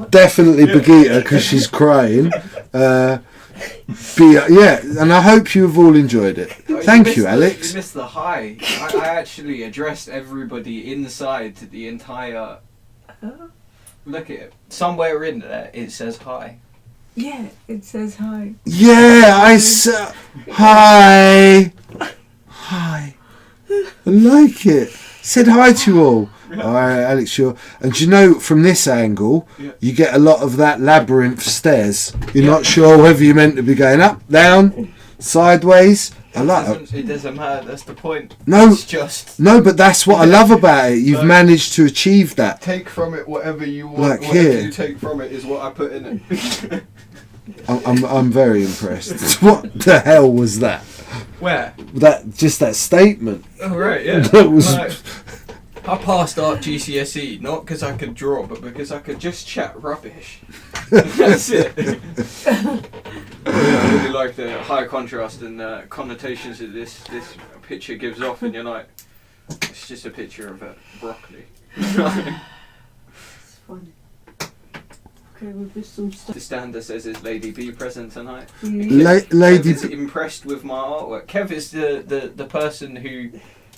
Definitely Bagheera because she's crying. Yeah, and I hope you have all enjoyed it. Thank you, Alex. You missed the high. I actually addressed everybody inside the entire. Look at it. Somewhere in there it says hi. Yeah, it says hi. Yeah, I said hi. Hi. I like it. Said hi to you all. All right, Alex, sure. And do you know, from this angle, you get a lot of that labyrinth stairs. You're not sure whether you're meant to be going up, down, sideways. I like it. It doesn't matter. That's the point. No, it's just no, but that's what I love about it. You've managed to achieve that. take from it whatever you want. Like whatever here. you take from it is what I put in it. I'm very impressed. What the hell was that? Where? That statement. Oh right, yeah. That was. Like, I passed art GCSE not because I could draw, but because I could just chat rubbish. That's it. I really like the high contrast and connotations that this picture gives off, and you're like, it's just a picture of a broccoli. It's funny. Okay, we've missed some stuff. The stander says, "Is Lady B present tonight?" Lady Kev is impressed with my artwork. Kev is the person who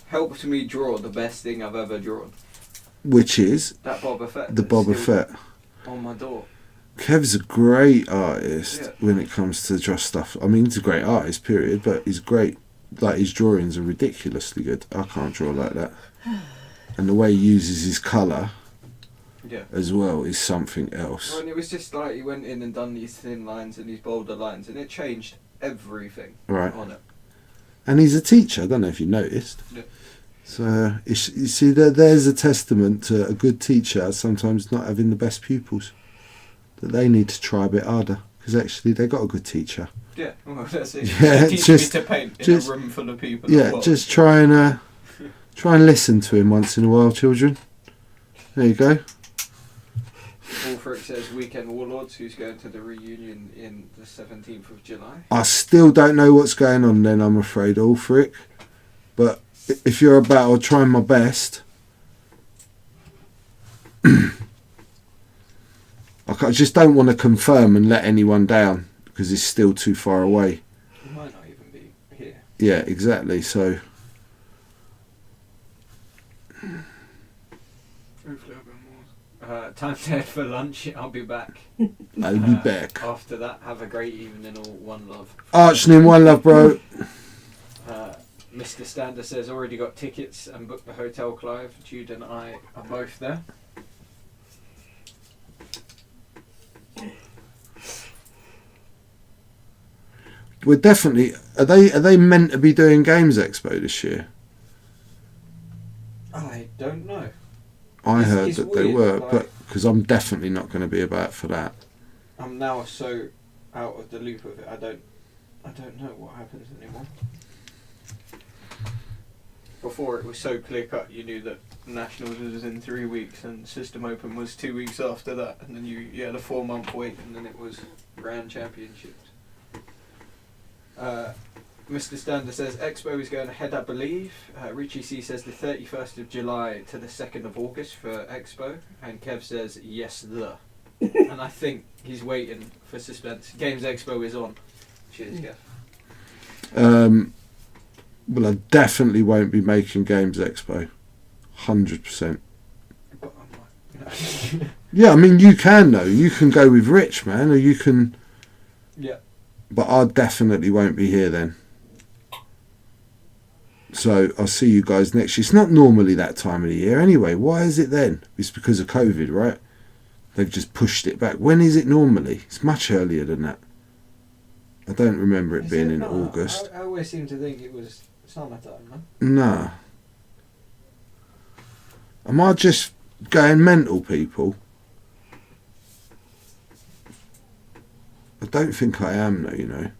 helped me draw the best thing I've ever drawn. Which is That Boba Fett. the that's Boba still Fett. on my door. Kev's a great artist Yeah. when it comes to draw stuff. I mean, he's a great artist, period, but he's great. Like, his drawings are ridiculously good. I can't draw like that. And the way he uses his colour as well is something else. Well, and it was just like he went in and done these thin lines and these bolder lines, and it changed everything Right. on it. And he's a teacher. I don't know if you noticed. Yeah. So you see, there's a testament to a good teacher sometimes not having the best pupils. That they need to try a bit harder because actually they got a good teacher. Yeah, well, that's it. Yeah, Teach just- me to paint in just- a room full of people. Yeah, What? just try and listen to him once in a while, children. There you go. Ulfric says weekend Warlords, who's going to the reunion in the 17th of July. I still don't know what's going on then, I'm afraid, Ulfric. But if you're about, I'll try my best. I just don't want to confirm and let anyone down because it's still too far away. He might not even be here. Yeah, exactly. So Hopefully I'll go more. Time to head for lunch. I'll be back. I'll be back. After that, have a great evening, all. One love. Archning, one love, bro. Mr. Stander says already got tickets and booked the hotel. Clive, Jude and I are both there. We're definitely. Are they meant to be doing Games Expo this year? I don't know. I It's- heard it's that they weird, were, like- but because I'm definitely not going to be about for that. I'm now so out of the loop of it. I don't know what happens anymore. Before it was so clear cut, you knew that Nationals was in 3 weeks and System Open was 2 weeks after that, and then you had a 4-month wait, and then it was Grand Championships. Mr. Stander says Expo is going ahead, I believe. Richie C says the 31st of July to the 2nd of August for Expo, and Kev says yes, the. And I think he's waiting for suspense. Games Expo is on. Cheers, Kev. Well, I definitely won't be making Games Expo. 100%. But I'm like, Yeah, I mean, you can though. You can go with Rich, man, or you can. yeah. But I definitely won't be here then. So I'll see you guys next year. It's not normally that time of the year anyway. Why is it then? It's because of COVID, right? They've just pushed it back. When is it normally? It's much earlier than that. I don't remember it Is being it in not? August. I always seem to think it was summertime, no? No. Am I just going mental, people? I don't think I am, though, you know.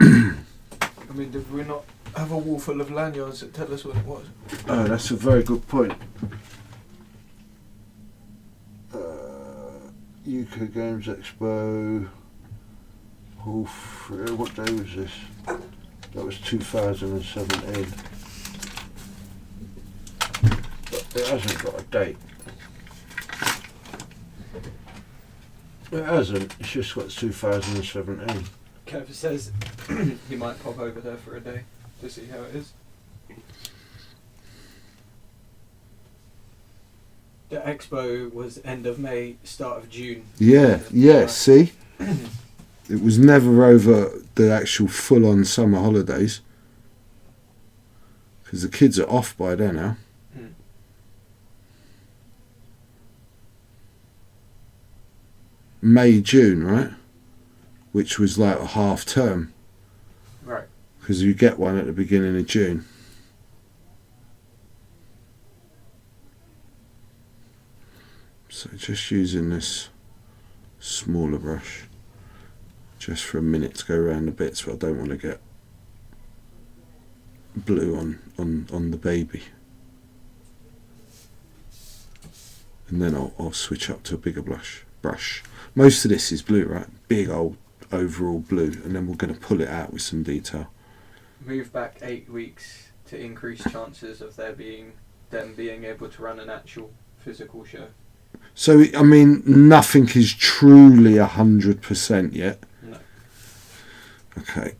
I mean, did we not have a wall full of lanyards that tell us what it was? Oh, that's a very good point. UK Games Expo. What day was this? That was 2017. But it hasn't got a date. It hasn't. It's just got 2017. Kev says he might pop over there for a day to see how it is. The expo was end of May, start of June. Yeah, yeah, see? It was never over the actual full-on summer holidays. Because the kids are off by then now. Mm. May, June, right? Which was like a half term. Right. Because you get one at the beginning of June. So just using this smaller brush just for a minute to go around the bits, but I don't want to get blue on the baby. And then I'll switch up to a bigger brush. Most of this is blue, right? Big old overall blue, and then we're going to pull it out with some detail. Move back 8 weeks to increase chances of them being able to run an actual physical show. So, I mean, nothing is truly 100% yet. No. Okay.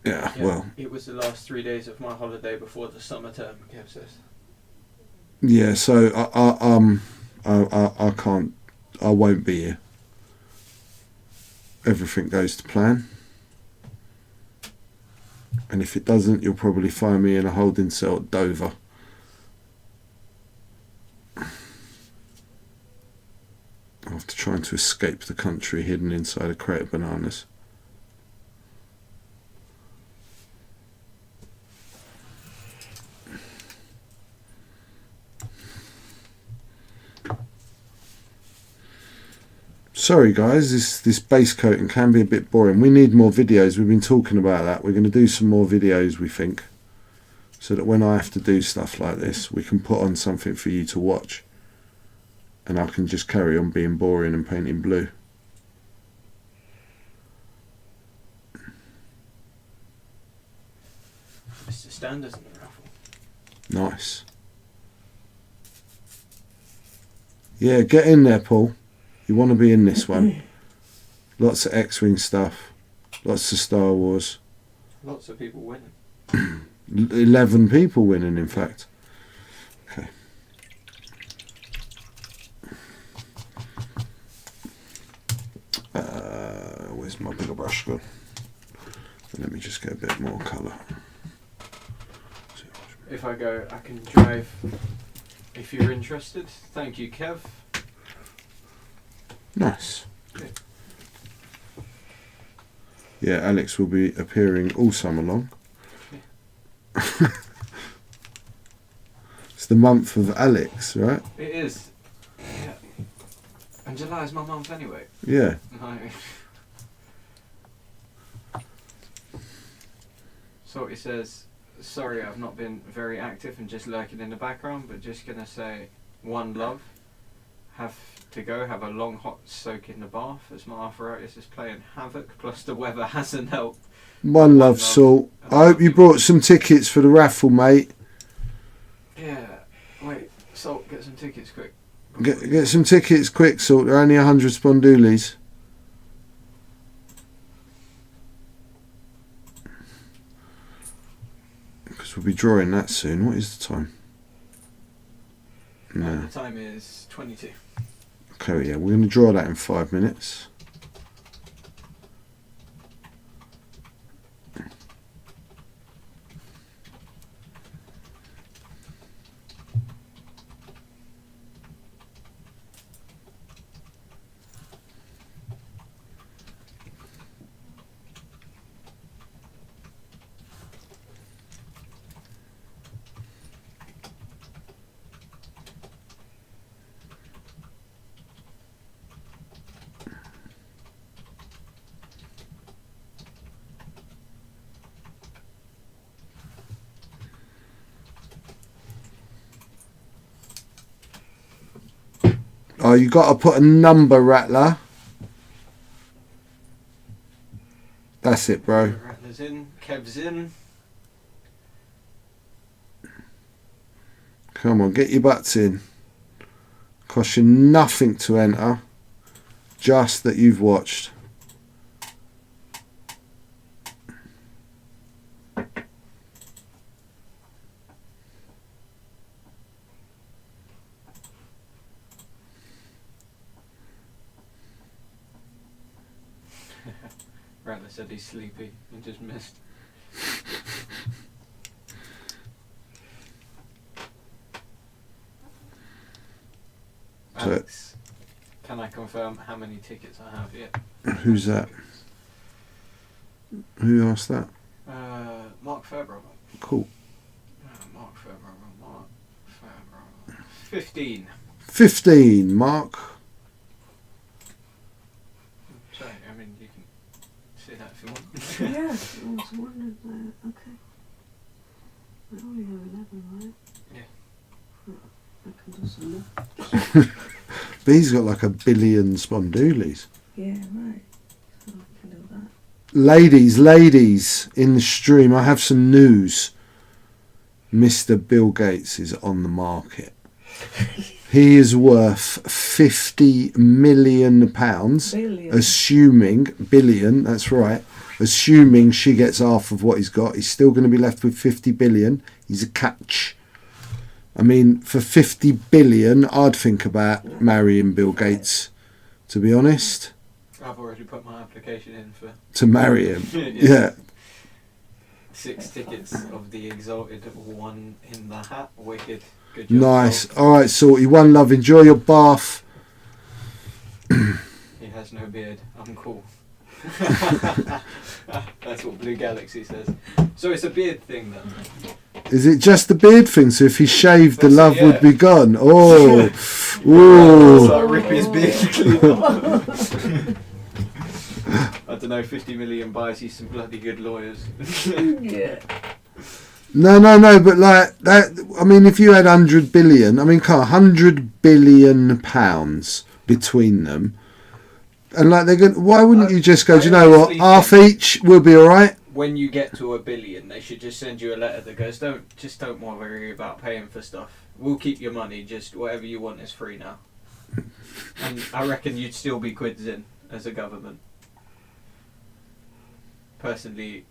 Yeah, Yeah, well. it was the last 3 days of my holiday before the summer term, Kev says. Yeah, so I can't, I won't be here. Everything goes to plan. And if it doesn't, you'll probably find me in a holding cell at Dover. After trying to escape the country hidden inside a crate of bananas. Sorry guys, this base coating can be a bit boring. We need more videos. We've been talking about that. We're going to do some more videos, we think, so that when I have to do stuff like this, we can put on something for you to watch, and I can just carry on being boring and painting blue. Mr. Standards in the raffle. Nice. Yeah, get in there, Paul. You want to be in this one. Lots of X-Wing stuff. Lots of Star Wars. Lots of people winning. 11 people winning, in fact. Okay. Where's my bigger brush gone? Let me just get a bit more colour. If I go, I can drive. If you're interested. Thank you, Kev. Nice. Yeah, Alex will be appearing all summer long. It's the month of Alex, right? It is. Yeah. And July is my month anyway. Yeah. No. So he says, sorry I've not been very active and just lurking in the background, but just gonna say one love. Have to go, have a long hot soak in the bath as my arthritis is playing havoc, plus the weather hasn't helped. One love, Salt. I hope you brought some tickets for the raffle, mate. Yeah. Wait, Salt, get some tickets quick. Get some tickets quick, Salt. They're only 100 spondoolies. Because we'll be drawing that soon. What is the time? No. The time is 22. Okay, yeah, we're going to draw that in 5 minutes. Oh, you got to put a number, Rattler. That's it, bro. Rattler's in, Kev's in. Come on, get your butts in. Cost you nothing to enter. Just that you've watched. Rattler said he's sleepy and just missed. Alex, can I confirm how many tickets I have yet? Who's that? Who asked that? Mark Fairbrother. Cool. Mark Fairbrother. 15. 15, Mark. Sorry, I mean, you can say that if you want. Yeah, I was wondering that. Okay. I only have 11, right? Yeah. I can do some more. But he's got like 1 billion spondoolies. Yeah, right. So I can do that. Ladies, in the stream, I have some news. Mr. Bill Gates is on the market. He is worth £50 million, Billion. assuming, billion, that's right, assuming she gets half of what he's got. He's still going to be left with 50 billion. He's a catch. I mean, for 50 billion, I'd think about marrying Bill Gates, to be honest. I've already put my application in for... To marry him. Yeah. 6 tickets of the Exalted, 1 in the hat. Wicked. Good job. Nice. All right, Salty. One love. Enjoy your bath. He has no beard. I'm cool. That's what Blue Galaxy says. So it's a beard thing then. Is it just the beard thing? So if he shaved, the That's it, love yeah. would be gone. Oh, So ooh. I rip his beard clean off. I don't know, 50 million buys you some bloody good lawyers. Yeah. No, but like that. I mean, if you had 100 billion, I mean, 100 billion pounds between them, and like they're going. Why wouldn't you just go? Do you know what? honestly Half think- each will be all right. When you get to $1 billion, they should just send you a letter that goes, don't worry about paying for stuff. We'll keep your money, just whatever you want is free now. And I reckon you'd still be quids in as a government. Personally,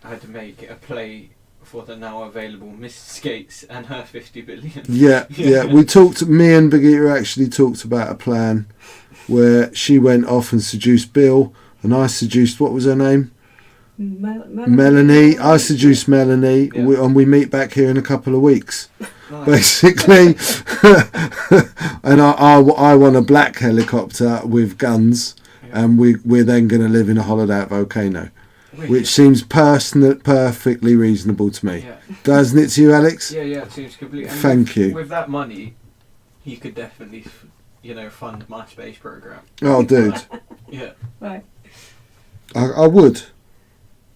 I'd make a play for the now available Mrs. Gates and her 50 billion. Yeah. We talked. Me and Brigitte actually talked about a plan where she went off and seduced Bill, and I seduced, what was her name? Melanie. I seduced Melanie, Yeah. and we meet back here in a couple of weeks, Nice. basically. And I want a black helicopter with guns, Yeah. and we're then going to live in a hollowed out volcano, Wicked. which seems perfectly reasonable to me. Yeah. Doesn't it to you, Alex? Yeah, it seems completely. and Thank you. With that money, you could definitely, fund my space program. Oh, dude, Yeah. Right. I would.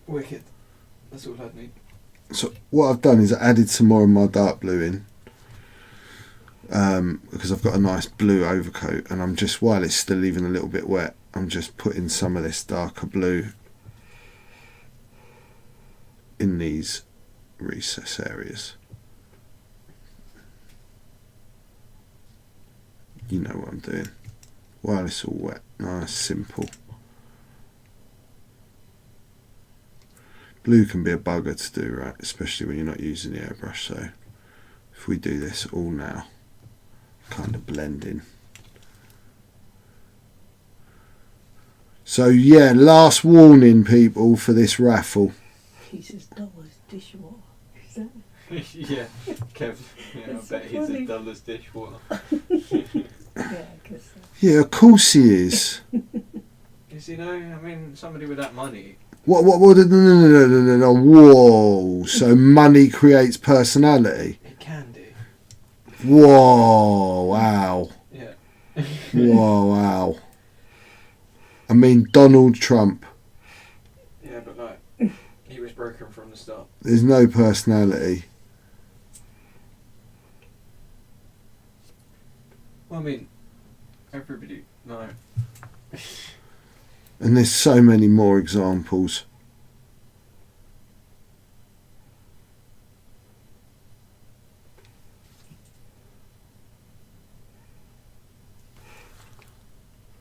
Wicked. That's all I'd need. So what I've done is I added some more of my dark blue in, because I've got a nice blue overcoat, and I'm just, while it's still even a little bit wet, I'm just putting some of this darker blue in these recess areas. You know what I'm doing. While it's all wet, nice, simple. Blue can be a bugger to do, right? Especially when you're not using the airbrush. So if we do this all now, kind of blend in. So yeah, last warning, people, for this raffle. Jesus, dollars dishwater. Is that? Yeah, Kev. Yeah, I That's bet so he's funny. a dullest dishwater. Yeah, I guess so. Yeah, of course he is. Is somebody with that money. What, no. Whoa. So money creates personality. It can do. Whoa, wow. Yeah. Whoa, wow. I mean, Donald Trump. Yeah, but like, he was broken from the start. There's no personality. Well, everybody, no. And there's so many more examples.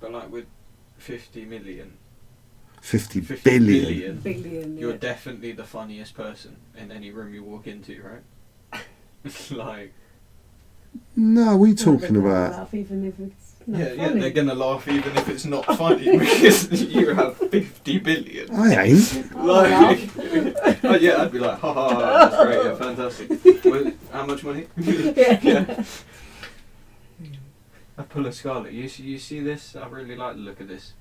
But like with 50 million, 50 50 billion. Billion. you're Yeah. definitely the funniest person in any room you walk into, right? Like, No, we Well, talking they're gonna about. laugh even if it's not yeah, funny. they're gonna laugh even if it's not funny because you have 50 billion. I ain't. Like, oh, yeah, I'd be like, ha ha, that's great, yeah, fantastic. Well, how much money? Yeah. I pull a Scarlet. You see this? I really like the look of this.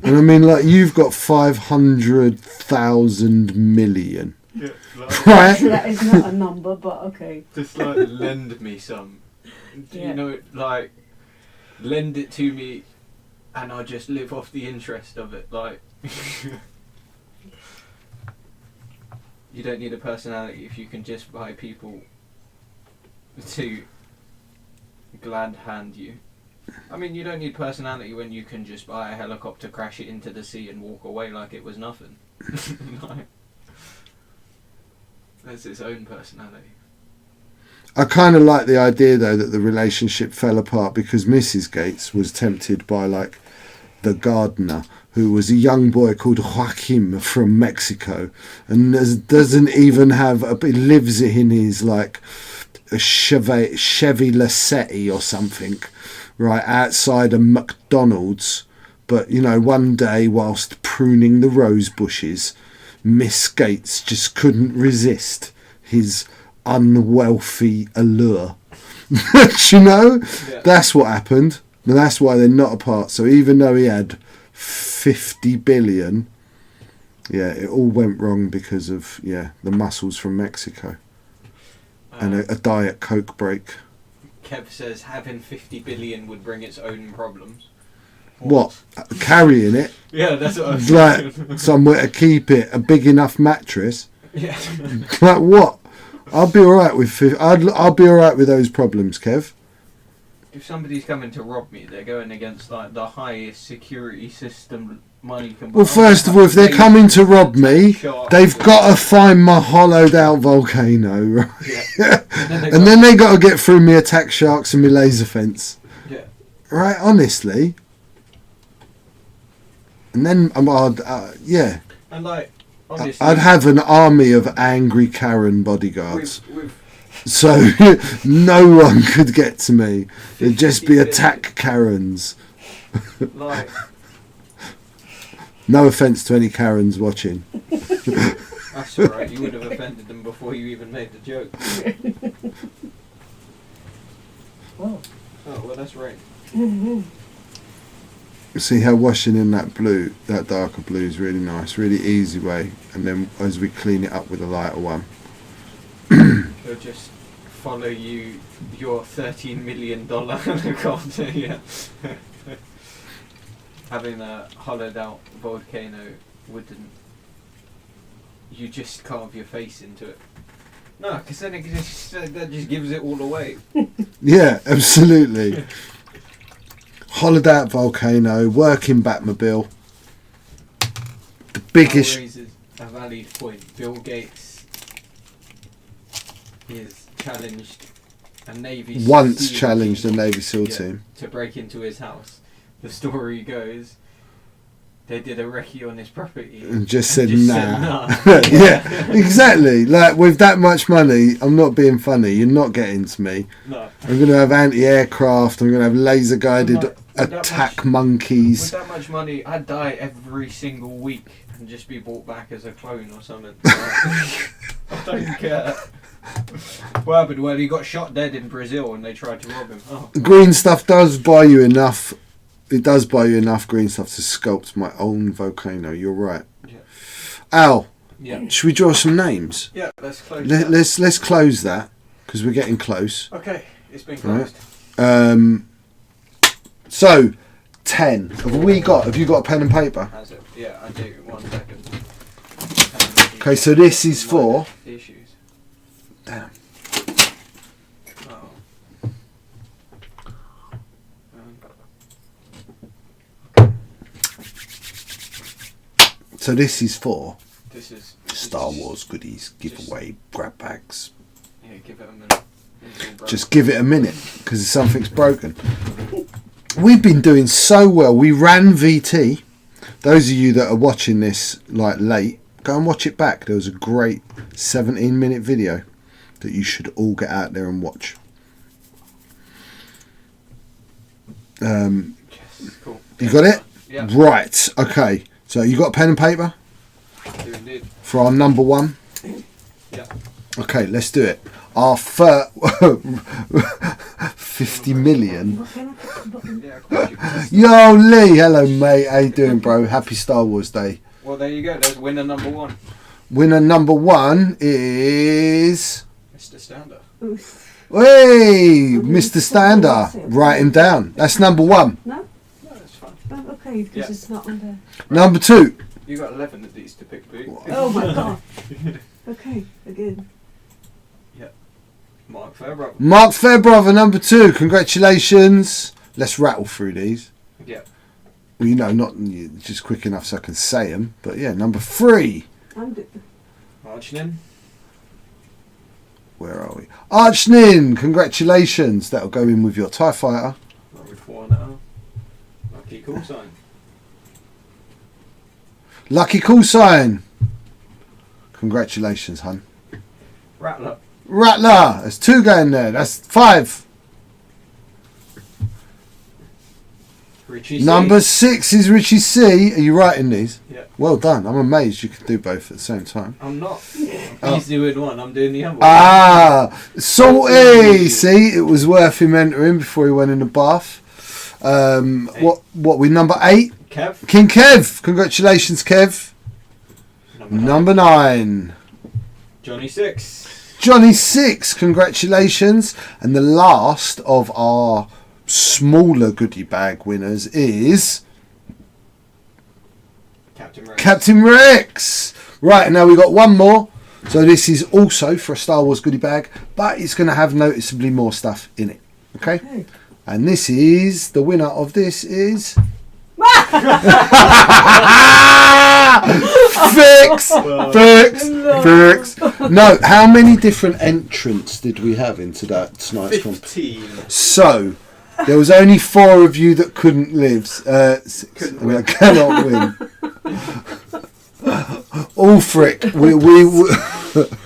And I mean, like, you've got 500,000 million. Yeah, Right? That is not a number, but okay. just like lend me some. Do Yeah. you know, like, lend it to me, and I'll just live off the interest of it. Like, you don't need a personality if you can just buy people to glad hand you. I mean, you don't need personality when you can just buy a helicopter, crash it into the sea, and walk away like it was nothing. Like, that's its own personality. I kind of like the idea, though, that the relationship fell apart because Mrs. Gates was tempted by, like, the gardener, who was a young boy called Joaquim from Mexico, and doesn't even have he lives in his, like, a Chevy Lacetti or something, right outside a McDonald's. But, you know, one day whilst pruning the rose bushes, Miss Gates just couldn't resist his unwealthy allure. You know? Yeah. That's what happened. And that's why they're not apart. So even though he had 50 billion, Yeah, it all went wrong because of the mussels from Mexico and a Diet Coke break. Kev says having 50 billion would bring its own problems. What? Carrying it? Yeah, that's what I was Like thinking. somewhere to keep it, a big enough mattress. Yeah. Like what? I'll be alright with I'll be alright with those problems, Kev. If somebody's coming to rob me, they're going against like the highest security system money can buy. Well, first of all, if they're coming to rob me, they've got to find my hollowed out volcano, right? Yeah. And then they got to get through me attack sharks and my laser fence. Yeah. Right, honestly. And then, yeah. And like, honestly, I'd have an army of angry Karen bodyguards. with So no one could get to me. It'd just be attack Karens. like, No offence to any Karens watching. that's alright, you would have offended them before you even made the joke. Oh. Oh, well, that's right. See how washing in that blue, that darker blue is really nice, really easy way. And then as we clean it up with a lighter one. They'll just follow you, your $13 million account. Yeah. Having a hollowed out volcano wouldn't. You just carve your face into it. No, because then that just gives it all away. Yeah, absolutely. Hollowed out volcano, working Batmobile. The biggest. That raises a valid point. Bill Gates is challenged a Navy Once SEAL challenged team, a Navy SEAL team. to break into his house. The story goes, they did a recce on his property And just said nah. nah. Yeah, exactly. Like with that much money, I'm not being funny. You're not getting to me. No. I'm going to have anti-aircraft. I'm going to have laser-guided With that attack With monkeys. that much money, I'd die every single week and just be brought back as a clone or something. I don't care. What happened? Well, he got shot dead in Brazil when they tried to rob him. Oh. Green stuff does buy you enough. It does buy you enough green stuff to sculpt my own volcano. You're right. Yeah. Al, Yeah. should we draw some names? Yeah, let's close that. Let's close that because we're getting close. Okay, it's been Right. closed. So 10. Have you got a pen and paper? Has it? Yeah, I do. 1 second. Okay, so this is for. Issues. Damn. Oh. So this is for This is Star Wars goodies, giveaway, grab bags. Yeah, give it a minute. It's all broken. Just give it a minute because something's broken. We've been doing so well. We ran VT. Those of you that are watching this like late, go and watch it back. There was a great 17-minute video that you should all get out there and watch. Yes, cool. You got it? Yeah. Right. Okay. So you got a pen and paper Do indeed. for our number one? Yeah. Okay, let's do it. Our first 50 million. What can I put the button? Yeah, of course you can. Yo, Lee. Hello, mate. How you doing, bro? Happy Star Wars Day. Well, there you go. There's winner number 1. Winner number 1 is... Mr. Stander. Hey, Mr. Stander. Write him down. That's number 1. No? No, that's fine. Oh, okay, because Yeah. it's not on there. Number 2. You got 11 of these to pick, Pete. Oh my god. Okay, again. Mark Fairbrother. Mark Fairbrother, number 2. Congratulations. Let's rattle through these. Yeah. Well, you know, not just quick enough so I can say them. But yeah, number 3. Archnin. Where are we? Archnin, congratulations. That'll go in with your TIE Fighter. Road 4 now. Lucky call sign. Lucky call sign. Congratulations, hun. Rattler. Rattler. There's 2 going there. That's 5. Richie C. Number 6 is Richie C. Are you writing these? Yeah. Well done. I'm amazed you can do both at the same time. I'm not. He's doing one. I'm doing the other one. Ah, Salty. See, it was worth him entering before he went in the bath. What we number 8? Kev. King Kev. Congratulations, Kev. Number 9. Johnny 6. Johnny 6, congratulations. And the last of our smaller goodie bag winners is Captain Rex. Captain Rex. Right, now we've got one more. So this is also for a Star Wars goodie bag, but it's going to have noticeably more stuff in it. Okay? And this is, the winner of this is... Fix! No, how many different entrants did we have into that tonight's competition? 15. So, there was only 4 of you that couldn't live. 6. Couldn't win. Cannot win. Ulfric,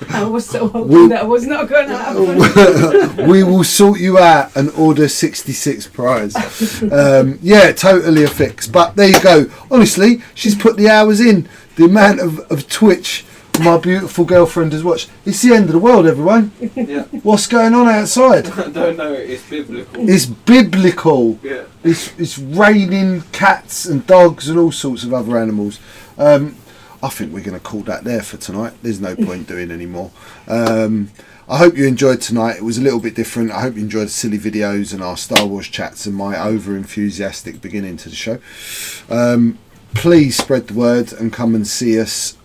I was so hoping that was not going to happen. we will sort you out and order 66 prize. Yeah, totally a fix. But there you go. Honestly, she's put the hours in. The amount of Twitch my beautiful girlfriend has watched. It's the end of the world, everyone. Yeah. What's going on outside? I don't know. It's biblical. It's biblical. Yeah. It's raining cats and dogs and all sorts of other animals. I think we're going to call that there for tonight. There's no point doing any more. I hope you enjoyed tonight. It was a little bit different. I hope you enjoyed the silly videos and our Star Wars chats and my over-enthusiastic beginning to the show. Please spread the word and come and see us.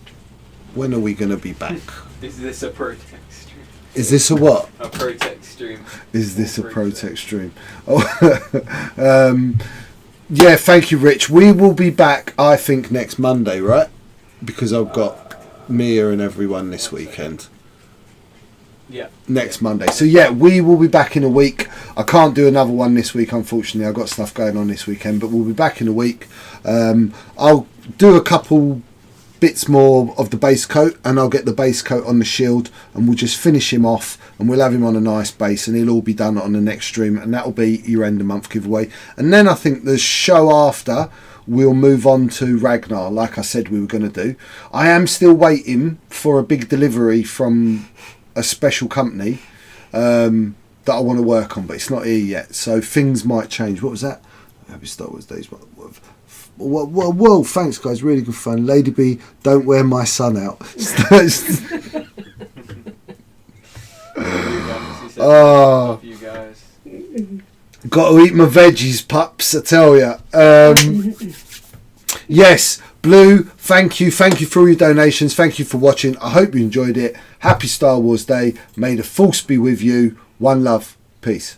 When are we going to be back? Is this a Protect stream? Is this a what? A Protect stream. Is this a Protect stream? Oh, yeah, thank you, Rich. We will be back, I think, next Monday, right? Because I've got Mia and everyone this weekend. Yeah. Next Monday. So yeah, we will be back in a week. I can't do another one this week, unfortunately. I've got stuff going on this weekend, but we'll be back in a week. I'll do a couple bits more of the base coat, and I'll get the base coat on the shield, and we'll just finish him off, and we'll have him on a nice base, and he'll all be done on the next stream, and that'll be your end of month giveaway. And then I think the show after, we'll move on to Ragnar, like I said we were going to do. I am still waiting for a big delivery from a special company that I want to work on, but it's not here yet, so things might change. What was that? Happy Star Wars Days. Whoa, thanks guys, really good fun. Lady B, don't wear my son out. Oh, Love you guys. got to eat my veggies, pups, I tell ya. Yes, Blue, thank you for all your donations, thank you for watching. I hope you enjoyed it. Happy Star Wars Day. May the Force be with you. One love. Peace.